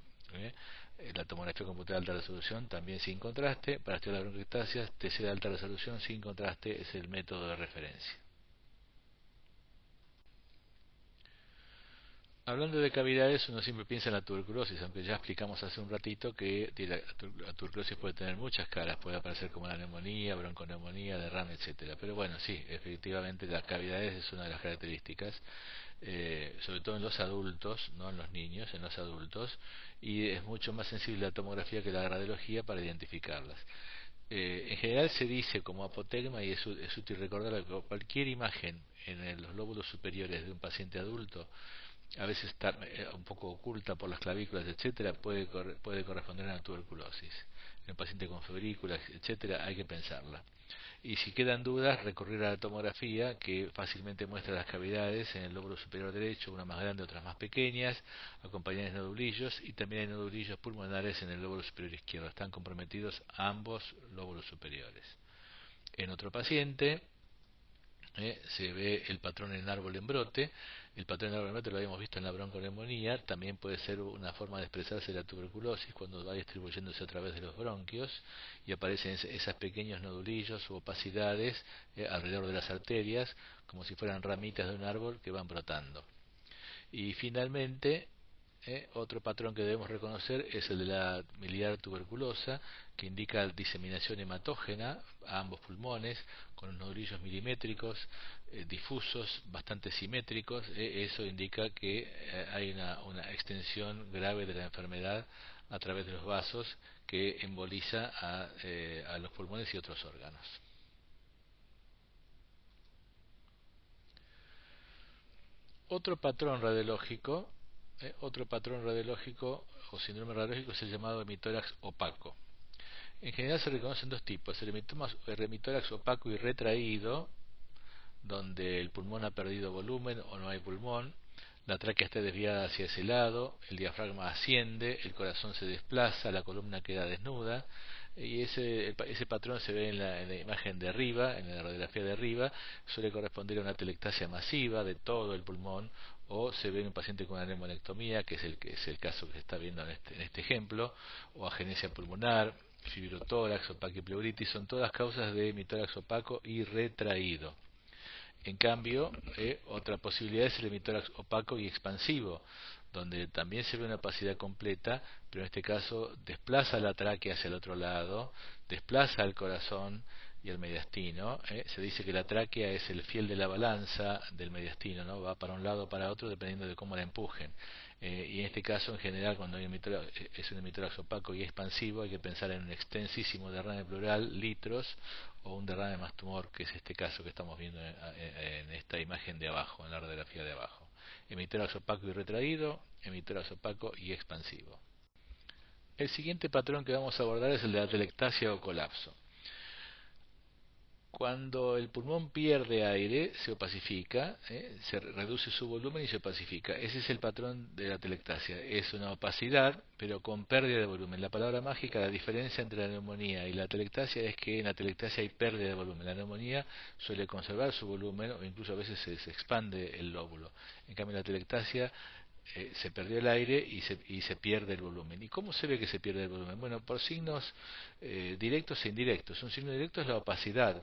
la tomografía computada de alta resolución también sin contraste. Para estudiar las bronquiectasias, TC de alta resolución sin contraste es el método de referencia. Hablando de cavidades, uno siempre piensa en la tuberculosis, aunque ya explicamos hace un ratito que la tuberculosis puede tener muchas caras, puede aparecer como la neumonía, bronconeumonía, derrame, etcétera. Pero bueno, sí, efectivamente las cavidades es una de las características, sobre todo en los adultos, no en los niños, en los adultos, y es mucho más sensible la tomografía que la radiología para identificarlas. En general se dice como apotegma, y es útil recordar que cualquier imagen en los lóbulos superiores de un paciente adulto, a veces está un poco oculta por las clavículas, etcétera, puede corresponder a una tuberculosis. En un paciente con febrículas, etcétera, hay que pensarla. Y si quedan dudas, recurrir a la tomografía, que fácilmente muestra las cavidades en el lóbulo superior derecho, unas más grandes, otras más pequeñas, acompañadas de nodulillos, y también hay nodulillos pulmonares en el lóbulo superior izquierdo. Están comprometidos ambos lóbulos superiores. En otro paciente, se ve el patrón en árbol en brote. El patrón en árbol en brote lo habíamos visto en la bronconeumonía. También puede ser una forma de expresarse la tuberculosis cuando va distribuyéndose a través de los bronquios y aparecen esos pequeños nodulillos u opacidades alrededor de las arterias, como si fueran ramitas de un árbol que van brotando. Y finalmente, otro patrón que debemos reconocer es el de la miliar tuberculosa, que indica diseminación hematógena a ambos pulmones, con nodulillos milimétricos, difusos, bastante simétricos. Eso indica que hay una extensión grave de la enfermedad a través de los vasos que emboliza a los pulmones y otros órganos. Otro patrón radiológico, o síndrome radiológico es el llamado hemitórax opaco. En general se reconocen dos tipos: el hemitórax opaco y retraído, donde el pulmón ha perdido volumen o no hay pulmón, la tráquea está desviada hacia ese lado, el diafragma asciende, el corazón se desplaza, la columna queda desnuda, y ese patrón se ve en la imagen de arriba, en la radiografía de arriba, suele corresponder a una atelectasia masiva de todo el pulmón, o se ve en un paciente con una neumonectomía, que es el caso que se está viendo en este ejemplo, o agenesia pulmonar, fibrotórax o paquipleuritis, son todas causas de hemitórax opaco y retraído. En cambio, otra posibilidad es el hemitórax opaco y expansivo, donde también se ve una opacidad completa, pero en este caso desplaza la tráquea hacia el otro lado, desplaza el corazón y el mediastino. Se dice que la tráquea es el fiel de la balanza del mediastino, ¿no? Va para un lado o para otro dependiendo de cómo la empujen. Y en este caso, en general, cuando hay es un hemitórax opaco y expansivo, hay que pensar en un extensísimo derrame pleural, litros, o un derrame más tumor, que es este caso que estamos viendo en esta imagen de abajo, en la radiografía de abajo. Hemitórax opaco y retraído, hemitórax opaco y expansivo. El siguiente patrón que vamos a abordar es el de la atelectasia o colapso. Cuando el pulmón pierde aire, se opacifica, se reduce su volumen y se opacifica. Ese es el patrón de la atelectasia. Es una opacidad, pero con pérdida de volumen. La palabra mágica, la diferencia entre la neumonía y la atelectasia es que en la atelectasia hay pérdida de volumen. La neumonía suele conservar su volumen o incluso a veces se expande el lóbulo. En cambio, la atelectasia se perdió el aire y se pierde el volumen. ¿Y cómo se ve que se pierde el volumen? Bueno, por signos directos e indirectos. Un signo directo es la opacidad,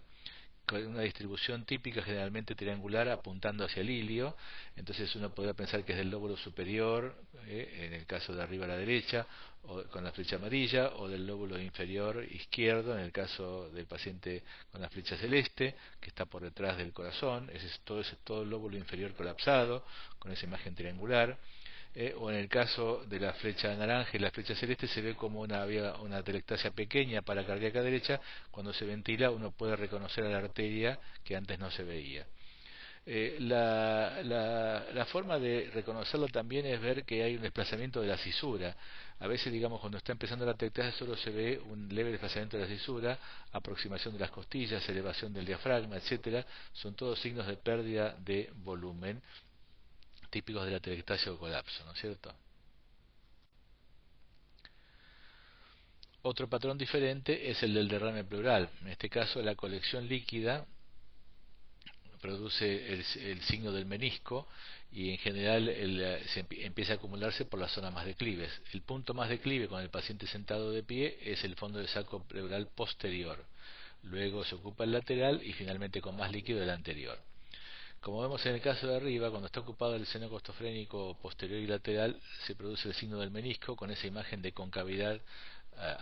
con una distribución típica generalmente triangular apuntando hacia el ilio. Entonces uno podría pensar que es del lóbulo superior, en el caso de arriba a la derecha, o con la flecha amarilla, o del lóbulo inferior izquierdo, en el caso del paciente con la flecha celeste, que está por detrás del corazón. Ese es todo el lóbulo inferior colapsado, con esa imagen triangular. O en el caso de la flecha naranja y la flecha celeste se ve como una atelectasia pequeña paracardíaca derecha. Cuando se ventila uno puede reconocer a la arteria que antes no se veía. La forma de reconocerlo también es ver que hay un desplazamiento de la cisura. A veces, digamos, cuando está empezando la atelectasia solo se ve un leve desplazamiento de la cisura, aproximación de las costillas, elevación del diafragma, etcétera. Son todos signos de pérdida de volumen típicos de la atelectasia o colapso, ¿no es cierto? Otro patrón diferente es el del derrame pleural. En este caso, la colección líquida produce el signo del menisco y en general empieza a acumularse por las zonas más declives. El punto más declive con el paciente sentado de pie es el fondo del saco pleural posterior. Luego se ocupa el lateral y finalmente con más líquido el anterior. Como vemos en el caso de arriba, cuando está ocupado el seno costofrénico posterior y lateral, se produce el signo del menisco con esa imagen de concavidad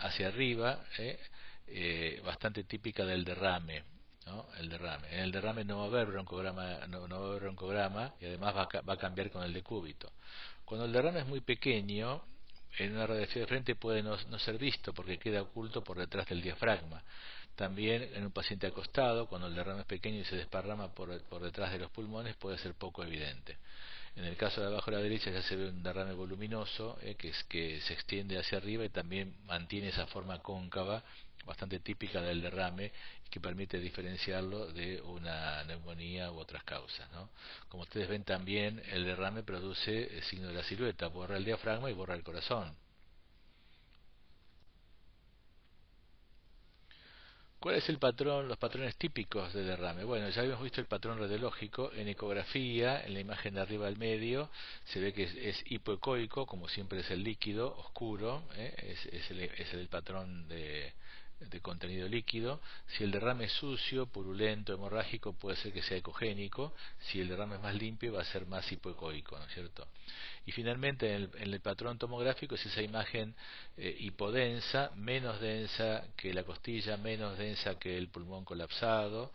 hacia arriba, bastante típica del derrame, ¿no? El derrame. En el derrame no va a haber broncograma, no va a haber broncograma y además va a cambiar con el decúbito. Cuando el derrame es muy pequeño, en una radiografía de frente puede no ser visto porque queda oculto por detrás del diafragma. También en un paciente acostado, cuando el derrame es pequeño y se desparrama por detrás de los pulmones, puede ser poco evidente. En el caso de abajo a la derecha ya se ve un derrame voluminoso, que se extiende hacia arriba y también mantiene esa forma cóncava, bastante típica del derrame, y que permite diferenciarlo de una neumonía u otras causas, ¿no? Como ustedes ven también, el derrame produce el signo de la silueta, borra el diafragma y borra el corazón. ¿Cuál es el patrón, los patrones típicos de derrame? Bueno, ya habíamos visto el patrón radiológico en ecografía, en la imagen de arriba al medio, se ve que es hipoecoico, como siempre es el líquido, oscuro, es el patrón de contenido líquido. Si el derrame es sucio, purulento, hemorrágico, puede ser que sea ecogénico. Si el derrame es más limpio, va a ser más hipoecoico, ¿no es cierto? Y finalmente en el patrón tomográfico es esa imagen hipodensa, menos densa que la costilla, menos densa que el pulmón colapsado,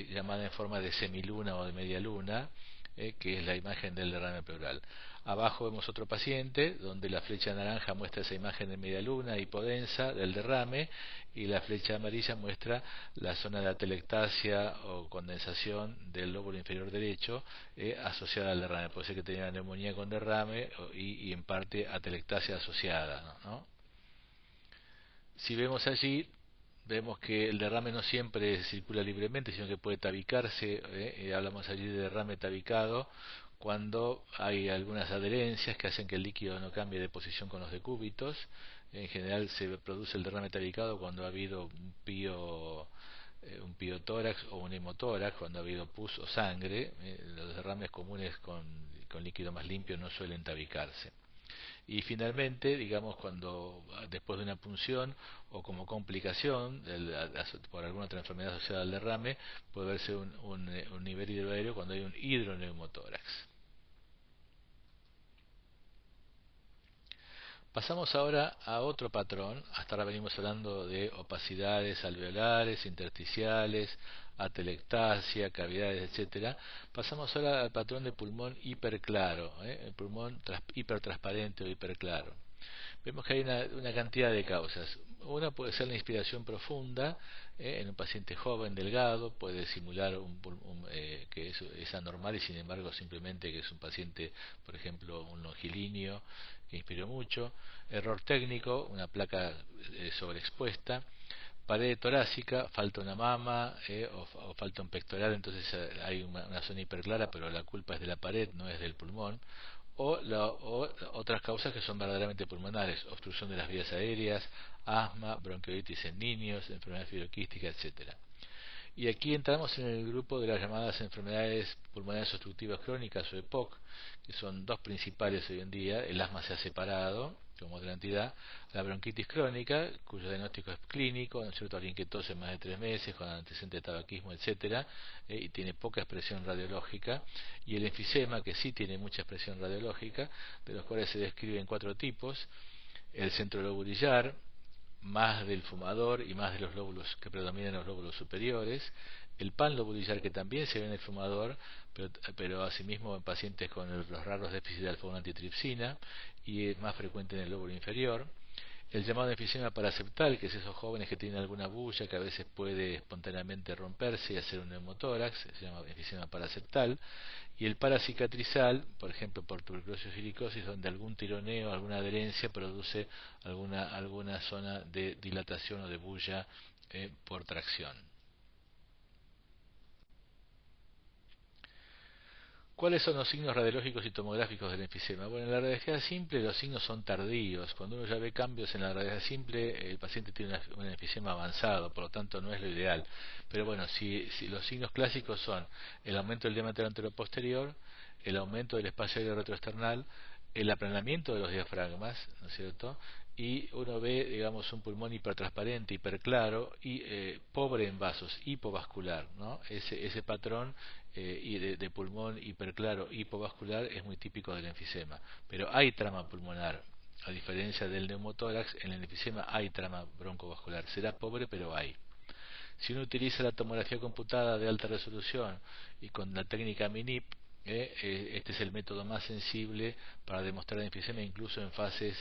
llamada en forma de semiluna o de media luna, que es la imagen del derrame pleural. Abajo vemos otro paciente donde la flecha naranja muestra esa imagen de media luna hipodensa del derrame y la flecha amarilla muestra la zona de atelectasia o condensación del lóbulo inferior derecho asociada al derrame. Puede ser que tenía neumonía con derrame y en parte atelectasia asociada, ¿no? Si vemos allí vemos que el derrame no siempre circula libremente, sino que puede tabicarse, hablamos allí de derrame tabicado, cuando hay algunas adherencias que hacen que el líquido no cambie de posición con los decúbitos. En general se produce el derrame tabicado cuando ha habido un piotórax o un hemotórax, cuando ha habido pus o sangre. Los derrames comunes con líquido más limpio no suelen tabicarse. Y finalmente, digamos, cuando después de una punción o como complicación por alguna otra enfermedad asociada al derrame, puede verse un nivel hidroaéreo cuando hay un hidroneumotórax. Pasamos ahora a otro patrón. Hasta ahora venimos hablando de opacidades alveolares, intersticiales, atelectasia, cavidades, etcétera. Pasamos ahora al patrón de pulmón hiperclaro, el pulmón hipertransparente o hiperclaro. Vemos que hay una cantidad de causas. Una puede ser la inspiración profunda, en un paciente joven, delgado, puede simular que es anormal y sin embargo simplemente que es un paciente, por ejemplo, un longilíneo que inspiró mucho. Error técnico, una placa sobreexpuesta. Pared torácica, falta una mama, o falta un pectoral, entonces hay una zona hiperclara, pero la culpa es de la pared, no es del pulmón. O otras causas que son verdaderamente pulmonares: obstrucción de las vías aéreas, asma, bronquiolitis en niños, enfermedad fibroquística, etcétera. Y aquí entramos en el grupo de las llamadas enfermedades pulmonares obstructivas crónicas o EPOC, que son dos principales hoy en día. El asma se ha separado como otra entidad, la bronquitis crónica, cuyo diagnóstico es clínico, ¿no es cierto? Alguien que tose más de 3 meses, con antecedente de tabaquismo, etcétera, y tiene poca expresión radiológica, y el enfisema, que sí tiene mucha expresión radiológica, de los cuales se describen 4 tipos: el centrolobulillar, más del fumador y más de los lóbulos que predominan los lóbulos superiores; el panlobulillar, que también se ve en el fumador, pero asimismo en pacientes con los raros déficits de alfa-1 antitripsina, y es más frecuente en el lóbulo inferior; el llamado enfisema paraseptal, que es esos jóvenes que tienen alguna bulla que a veces puede espontáneamente romperse y hacer un neumotórax, se llama enfisema paraseptal; y el paracicatrizal, por ejemplo por tuberculosis o silicosis, donde algún tironeo, alguna adherencia produce alguna zona de dilatación o de bulla por tracción. ¿Cuáles son los signos radiológicos y tomográficos del enfisema? Bueno, en la radiografía simple los signos son tardíos. Cuando uno ya ve cambios en la radiografía simple, el paciente tiene un enfisema avanzado, por lo tanto no es lo ideal. Pero bueno, si los signos clásicos son el aumento del diámetro anteroposterior, el aumento del espacio aéreo retroesternal, el aplanamiento de los diafragmas, ¿no es cierto? Y uno ve, digamos, un pulmón hipertransparente, hiperclaro y pobre en vasos, hipovascular, ¿no? Ese patrón y de pulmón hiperclaro, hipovascular, es muy típico del enfisema. Pero hay trama pulmonar, a diferencia del neumotórax. En el enfisema hay trama broncovascular. Será pobre, pero hay. Si uno utiliza la tomografía computada de alta resolución y con la técnica MINIP, este es el método más sensible para demostrar enfisema, incluso en fases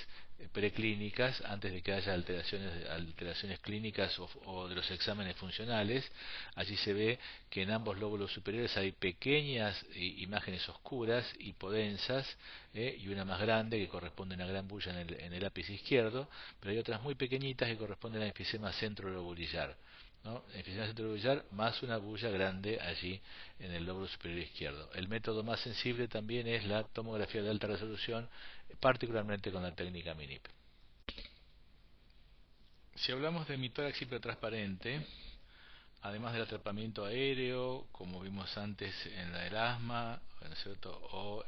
preclínicas, antes de que haya alteraciones clínicas o de los exámenes funcionales. Allí se ve que en ambos lóbulos superiores hay pequeñas imágenes oscuras, hipodensas, y una más grande que corresponde a una gran bulla en el ápice izquierdo, pero hay otras muy pequeñitas que corresponden al enfisema centrolobulillar, ¿no? Enfisema centrolobulillar más una bulla grande allí en el lóbulo superior izquierdo. El método más sensible también es la tomografía de alta resolución, particularmente con la técnica MINIP. Si hablamos de mitórax hipertransparente, además del atrapamiento aéreo, como vimos antes en la del asma, ¿no es cierto? O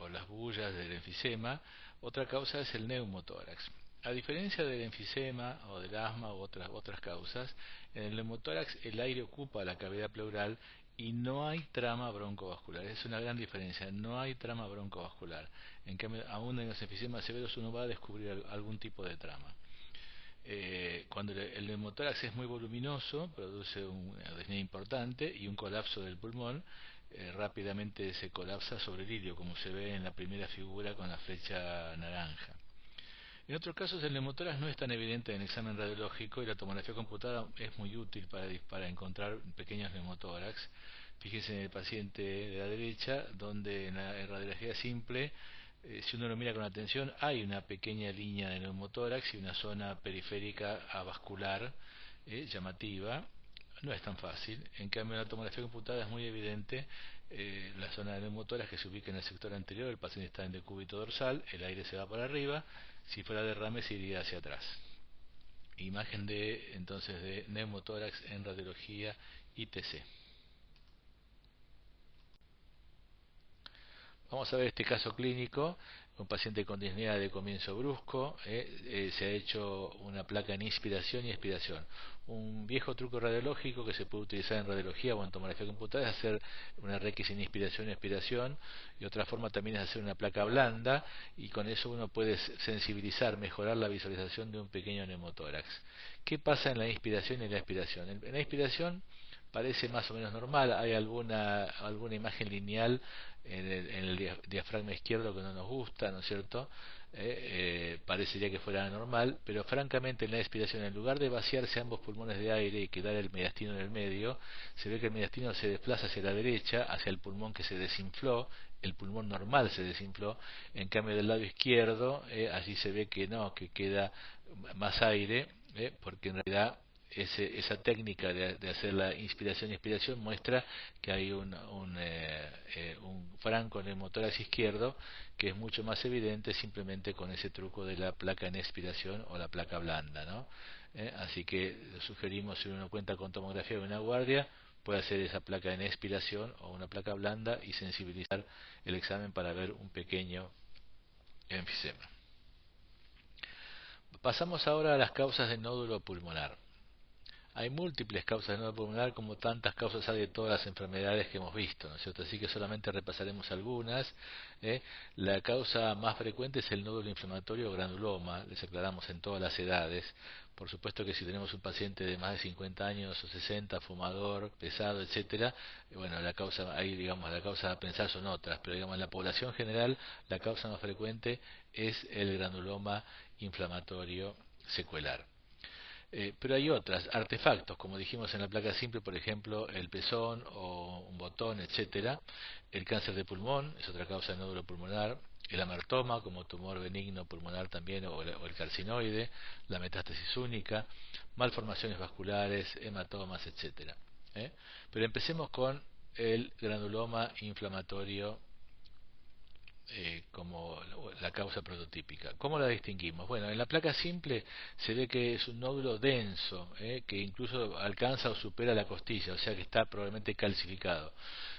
las bullas del enfisema, otra causa es el neumotórax. A diferencia del enfisema o del asma u otras causas, en el neumotórax el aire ocupa la cavidad pleural y no hay trama broncovascular. Es una gran diferencia, no hay trama broncovascular. En cambio, aún en los enfisemas severos uno va a descubrir algún tipo de trama. Cuando el neumotórax es muy voluminoso, produce una disnea importante y un colapso del pulmón. Rápidamente se colapsa sobre el ilion, como se ve en la primera figura con la flecha naranja. En otros casos el neumotórax no es tan evidente en el examen radiológico y la tomografía computada es muy útil para encontrar pequeños neumotórax. Fíjense en el paciente de la derecha, donde en la radiografía simple Si uno lo mira con atención, hay una pequeña línea de neumotórax y una zona periférica avascular llamativa. No es tan fácil. En cambio, en la tomografía computada es muy evidente la zona de neumotórax que se ubica en el sector anterior. El paciente está en decúbito dorsal, el aire se va para arriba. Si fuera derrame, se iría hacia atrás. Imagen de entonces de neumotórax en radiología ITC. Vamos a ver este caso clínico, un paciente con disnea de comienzo brusco, se ha hecho una placa en inspiración y expiración. Un viejo truco radiológico que se puede utilizar en radiología o en tomografía computada es hacer una RX en inspiración y expiración, y otra forma también es hacer una placa blanda, y con eso uno puede sensibilizar, mejorar la visualización de un pequeño neumotórax. ¿Qué pasa en la inspiración y la expiración? En la inspiración parece más o menos normal, hay alguna imagen lineal en el diafragma izquierdo que no nos gusta, ¿no es cierto? Parecería que fuera normal, pero francamente en la expiración, en lugar de vaciarse ambos pulmones de aire y quedar el mediastino en el medio, se ve que el mediastino se desplaza hacia la derecha, hacia el pulmón que se desinfló, el pulmón normal se desinfló, en cambio del lado izquierdo, allí se ve que no, que queda más aire, porque en realidad esa técnica de hacer la inspiración y expiración muestra que hay un franco neumotórax izquierdo que es mucho más evidente simplemente con ese truco de la placa en expiración o la placa blanda, ¿no? Así que sugerimos, si uno cuenta con tomografía de una guardia, puede hacer esa placa en expiración o una placa blanda y sensibilizar el examen para ver un pequeño enfisema. Pasamos ahora a las causas del nódulo pulmonar. Hay múltiples causas de nódulo pulmonar, como tantas causas hay de todas las enfermedades que hemos visto, ¿no es cierto? Así que solamente repasaremos algunas. La causa más frecuente es el nódulo inflamatorio o granuloma, les aclaramos en todas las edades. Por supuesto que si tenemos un paciente de más de 50 años o 60, fumador, pesado, etcétera, bueno, la causa ahí, digamos, la causa a pensar son otras, pero digamos en la población general la causa más frecuente es el granuloma inflamatorio secuelar. Pero hay otras, artefactos, como dijimos en la placa simple, por ejemplo, el pezón o un botón, etcétera. El cáncer de pulmón es otra causa de nódulo pulmonar. El amertoma, como tumor benigno pulmonar también, o el carcinoide. La metástasis única. Malformaciones vasculares, hematomas, etcétera. Pero empecemos con el granuloma inflamatorio como la causa prototípica. ¿Cómo la distinguimos? Bueno, en la placa simple se ve que es un nódulo denso, que incluso alcanza o supera la costilla, o sea que está probablemente calcificado.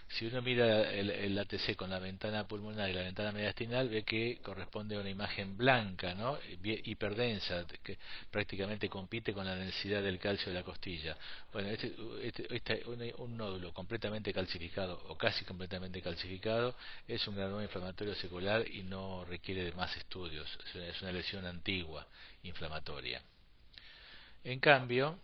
Si uno mira el ATC con la ventana pulmonar y la ventana mediastinal, ve que corresponde a una imagen blanca, ¿no? Hiperdensa, que prácticamente compite con la densidad del calcio de la costilla. Bueno, un nódulo completamente calcificado o casi completamente calcificado es un granuloma inflamatorio secular y no requiere de más estudios. Es una lesión antigua inflamatoria. En cambio,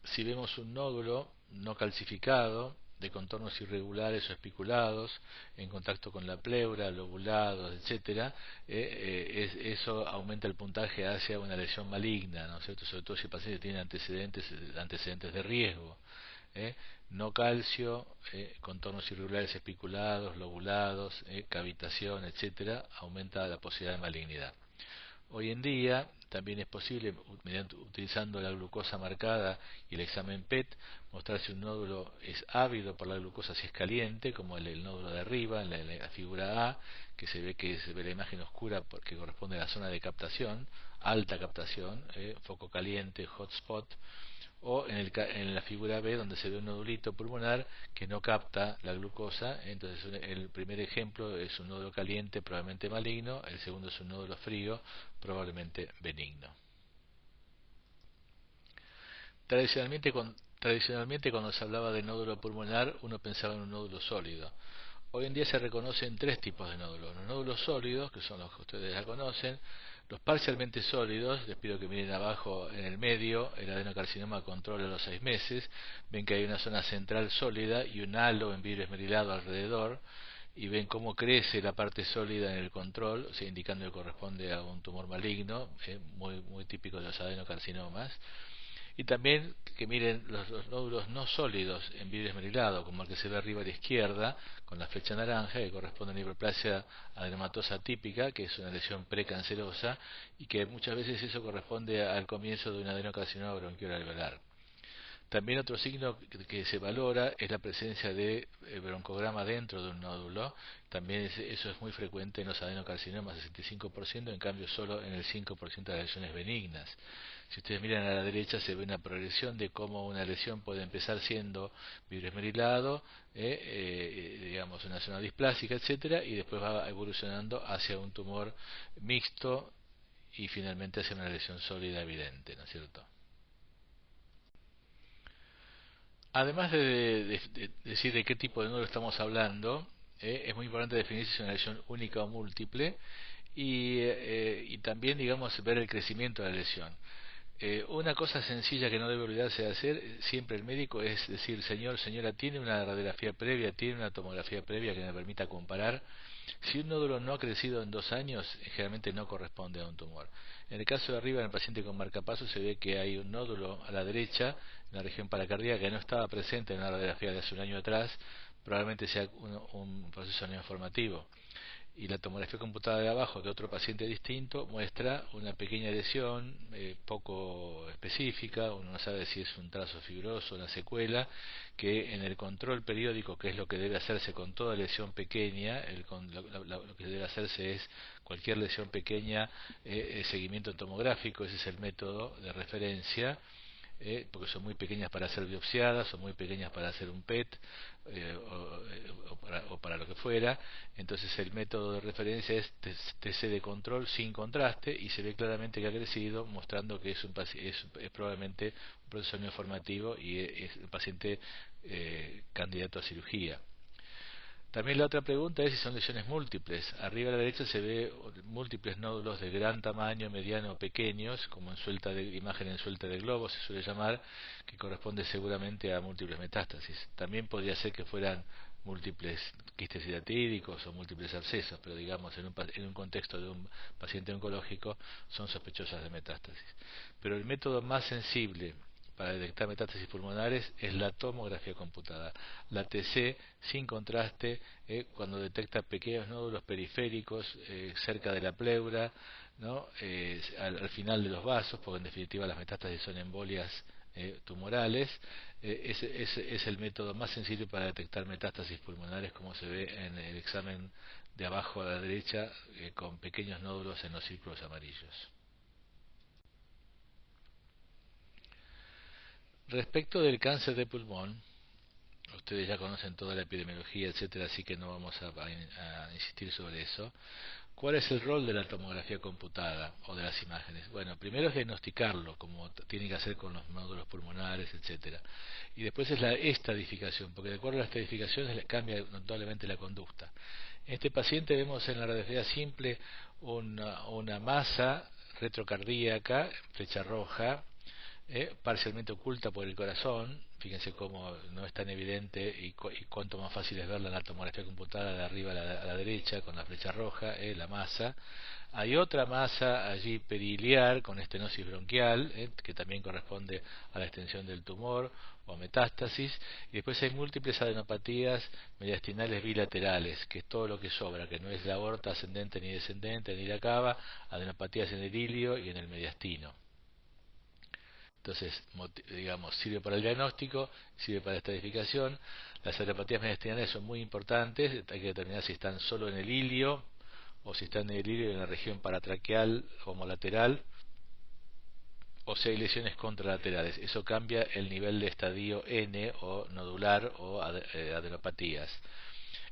si vemos un nódulo no calcificado, de contornos irregulares o espiculados, en contacto con la pleura, lobulados, etcétera, eso aumenta el puntaje hacia una lesión maligna, ¿no es cierto? Sobre todo si el paciente tiene antecedentes de riesgo. No calcio, contornos irregulares espiculados, lobulados, cavitación, etcétera, aumenta la posibilidad de malignidad. Hoy en día también es posible, utilizando la glucosa marcada y el examen PET, mostrar si un nódulo es ávido por la glucosa si es caliente, como el nódulo de arriba, en la figura A, que se ve la imagen oscura porque corresponde a la zona de captación, alta captación, foco caliente, hotspot, o en la figura B donde se ve un nodulito pulmonar que no capta la glucosa. Entonces el primer ejemplo es un nódulo caliente, probablemente maligno; el segundo es un nódulo frío, probablemente benigno. Tradicionalmente cuando se hablaba de nódulo pulmonar uno pensaba en un nódulo sólido. Hoy en día se reconocen tres tipos de nódulos: los nódulos sólidos, que son los que ustedes ya conocen; los parcialmente sólidos, les pido que miren abajo en el medio, el adenocarcinoma control a los 6 meses, ven que hay una zona central sólida y un halo en vidrio esmerilado alrededor, y ven cómo crece la parte sólida en el control, o sea, indicando que corresponde a un tumor maligno, muy típico de los adenocarcinomas. Y también que miren los nódulos no sólidos en vidrio esmerilado, como el que se ve arriba a la izquierda, con la flecha naranja, que corresponde a una hiperplasia adenomatosa típica, que es una lesión precancerosa, y que muchas veces eso corresponde al comienzo de un adenocarcinoma bronquial alveolar. También otro signo que se valora es la presencia de broncograma dentro de un nódulo. También eso es muy frecuente en los adenocarcinomas, 65%, en cambio solo en el 5% de las lesiones benignas. Si ustedes miran a la derecha se ve una progresión de cómo una lesión puede empezar siendo vidrio esmerilado, digamos una zona displásica, etcétera, y después va evolucionando hacia un tumor mixto y finalmente hacia una lesión sólida evidente, ¿no es cierto? Además de decir de qué tipo de nódulo estamos hablando, es muy importante definir si es una lesión única o múltiple y también, digamos, ver el crecimiento de la lesión. Una cosa sencilla que no debe olvidarse de hacer siempre el médico es decir, señor, señora, ¿tiene una radiografía previa, tiene una tomografía previa que me permita comparar? Si un nódulo no ha crecido en 2 años, generalmente no corresponde a un tumor. En el caso de arriba, en el paciente con marcapasos, se ve que hay un nódulo a la derecha, en la región paracardíaca, que no estaba presente en la radiografía de hace un año atrás, probablemente sea un proceso neoinformativo. Y la tomografía computada de abajo de otro paciente distinto muestra una pequeña lesión poco específica, uno no sabe si es un trazo fibroso, una secuela, que en el control periódico, que es lo que debe hacerse con toda lesión pequeña, lo que debe hacerse es cualquier lesión pequeña, seguimiento tomográfico, ese es el método de referencia, porque son muy pequeñas para ser biopsiadas, son muy pequeñas para hacer un PET o para lo que fuera. Entonces el método de referencia es TC de control sin contraste y se ve claramente que ha crecido, mostrando que es probablemente un proceso neoformativo y es el paciente candidato a cirugía. También la otra pregunta es si son lesiones múltiples. Arriba a la derecha se ve múltiples nódulos de gran tamaño, mediano o pequeños, como imagen en suelta de globo se suele llamar, que corresponde seguramente a múltiples metástasis. También podría ser que fueran múltiples quistes hidratídicos o múltiples abscesos, pero digamos en un contexto de un paciente oncológico son sospechosas de metástasis. Pero el método más sensible para detectar metástasis pulmonares es la tomografía computada, la TC sin contraste, cuando detecta pequeños nódulos periféricos cerca de la pleura, ¿no? Al final de los vasos, porque en definitiva las metástasis son embolias tumorales. Ese es el método más sensible para detectar metástasis pulmonares, como se ve en el examen de abajo a la derecha, con pequeños nódulos en los círculos amarillos. Respecto del cáncer de pulmón, ustedes ya conocen toda la epidemiología, etcétera, así que no vamos a insistir sobre eso. ¿Cuál es el rol de la tomografía computada o de las imágenes? Bueno, primero es diagnosticarlo, como tiene que hacer con los nódulos pulmonares, etcétera. Y después es la estadificación, porque de acuerdo a la estadificación cambia notablemente la conducta. En este paciente vemos en la radiografía simple una masa retrocardíaca, flecha roja, parcialmente oculta por el corazón. Fíjense cómo no es tan evidente y cuánto más fácil es verla en la tomografía computada de arriba a la derecha con la flecha roja, la masa. Hay otra masa allí periliar con estenosis bronquial, que también corresponde a la extensión del tumor o a metástasis, y después hay múltiples adenopatías mediastinales bilaterales, que es todo lo que sobra, que no es la aorta ascendente ni descendente ni la cava, adenopatías en el ilio y en el mediastino. Entonces, digamos, sirve para el diagnóstico, sirve para la estadificación. Las adenopatías mediastinales son muy importantes, hay que determinar si están solo en el ilio o si están en el ilio en la región paratraqueal homolateral o si hay lesiones contralaterales. Eso cambia el nivel de estadio N o nodular o adenopatías.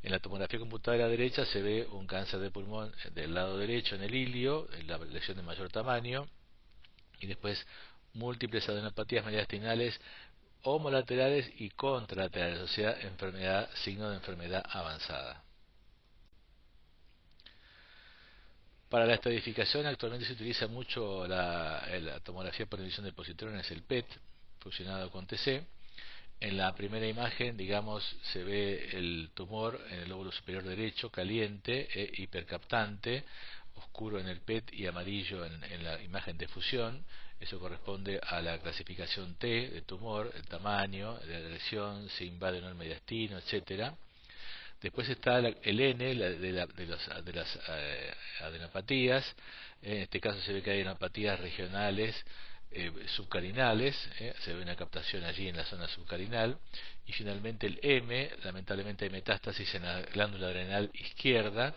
En la tomografía computada de la derecha se ve un cáncer de pulmón del lado derecho en el ilio, en la lesión de mayor tamaño, y después múltiples adenopatías mediastinales homolaterales y contralaterales, o sea, signo de enfermedad avanzada. Para la estadificación actualmente se utiliza mucho la tomografía por emisión de positrones, el PET, fusionado con TC. En la primera imagen, digamos, se ve el tumor en el lóbulo superior derecho, caliente, hipercaptante, oscuro en el PET y amarillo en la imagen de fusión. Eso corresponde a la clasificación T de tumor, el tamaño, la lesión, si invade o no el mediastino, etcétera. Después está el N de las adenopatías. En este caso se ve que hay adenopatías regionales subcarinales, se ve una captación allí en la zona subcarinal. Y finalmente el M, lamentablemente hay metástasis en la glándula adrenal izquierda,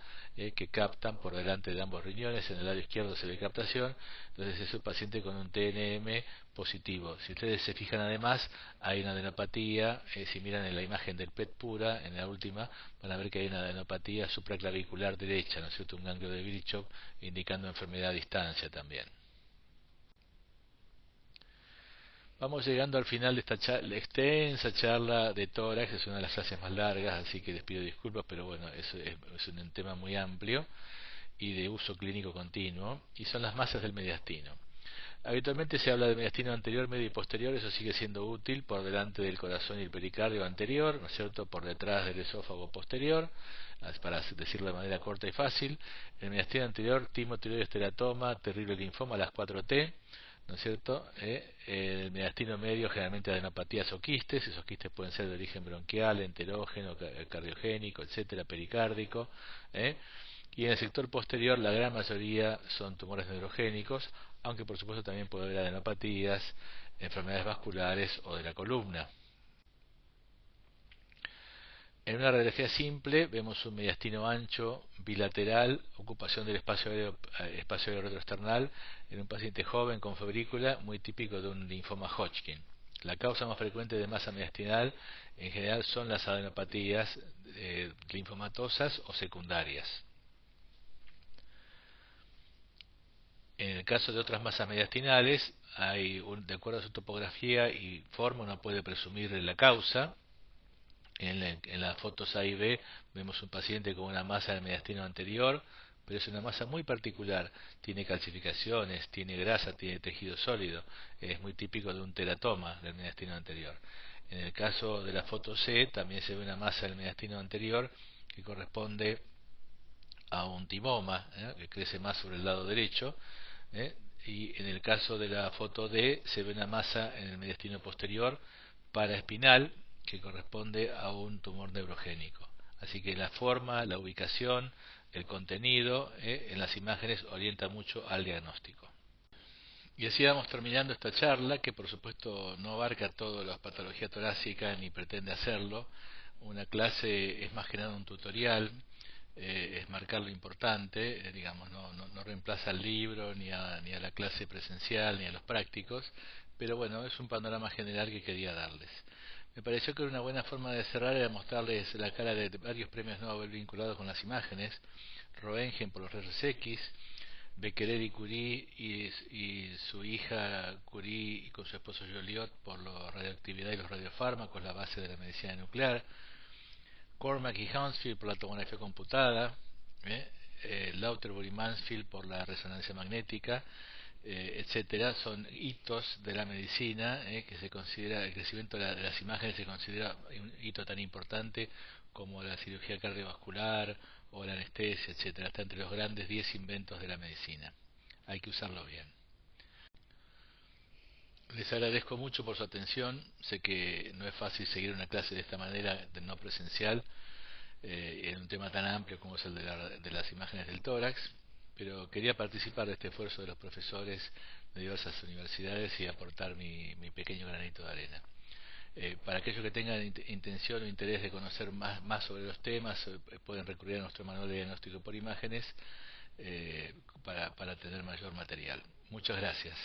que captan por delante de ambos riñones. En el lado izquierdo se ve captación, entonces es un paciente con un TNM positivo. Si ustedes se fijan, además hay una adenopatía, si miran en la imagen del PET pura, en la última, van a ver que hay una adenopatía supraclavicular derecha, ¿no es cierto?, un ganglio de Virchow, indicando enfermedad a distancia también. Vamos llegando al final de esta extensa charla de tórax. Es una de las clases más largas, así que les pido disculpas, pero bueno, es un tema muy amplio y de uso clínico continuo, y son las masas del mediastino. Habitualmente se habla del mediastino anterior, medio y posterior. Eso sigue siendo útil. Por delante del corazón y el pericardio anterior, ¿no es cierto?, por detrás del esófago posterior, para decirlo de manera corta y fácil. El mediastino anterior, timo, tiroides, teratoma, terrible linfoma, las 4T, ¿no es cierto? El mediastino medio, generalmente adenopatías o quistes. Esos quistes pueden ser de origen bronquial, enterógeno, cardiogénico, etcétera, pericárdico. Y en el sector posterior la gran mayoría son tumores neurogénicos, aunque por supuesto también puede haber adenopatías, enfermedades vasculares o de la columna. En una radiografía simple vemos un mediastino ancho bilateral, ocupación del espacio aéreo retroesternal en un paciente joven con febrícula, muy típico de un linfoma Hodgkin. La causa más frecuente de masa mediastinal en general son las adenopatías linfomatosas o secundarias. En el caso de otras masas mediastinales, de acuerdo a su topografía y forma, uno puede presumir la causa. En las fotos A y B vemos un paciente con una masa del mediastino anterior, pero es una masa muy particular. Tiene calcificaciones, tiene grasa, tiene tejido sólido. Es muy típico de un teratoma del mediastino anterior. En el caso de la foto C también se ve una masa del mediastino anterior que corresponde a un timoma, que crece más sobre el lado derecho. Y en el caso de la foto D se ve una masa en el mediastino posterior paraespinal que corresponde a un tumor neurogénico. Así que la forma, la ubicación, el contenido en las imágenes orienta mucho al diagnóstico. Y así vamos terminando esta charla, que por supuesto no abarca toda la patología torácica ni pretende hacerlo. Una clase es más que nada un tutorial, es marcar lo importante, digamos, no reemplaza al libro, ni a la clase presencial, ni a los prácticos, pero bueno, es un panorama general que quería darles. Me pareció que era una buena forma de cerrar, era mostrarles la cara de varios premios Nobel vinculados con las imágenes: Roentgen por los rayos X, Becquerel y Curie y su hija Curie y con su esposo Joliot por la radioactividad y los radiofármacos, la base de la medicina nuclear; Cormack y Hounsfield por la tomografía computada, Lauterbur y Mansfield por la resonancia magnética, etcétera. Son hitos de la medicina, que se considera, el crecimiento de las imágenes se considera un hito tan importante como la cirugía cardiovascular o la anestesia, etcétera. Está entre los grandes 10 inventos de la medicina. Hay que usarlo bien. Les agradezco mucho por su atención. Sé que no es fácil seguir una clase de esta manera, de no presencial, en un tema tan amplio como es el de las imágenes del tórax, pero quería participar de este esfuerzo de los profesores de diversas universidades y aportar mi pequeño granito de arena. Para aquellos que tengan intención o interés de conocer más sobre los temas, pueden recurrir a nuestro manual de diagnóstico por imágenes para tener mayor material. Muchas gracias.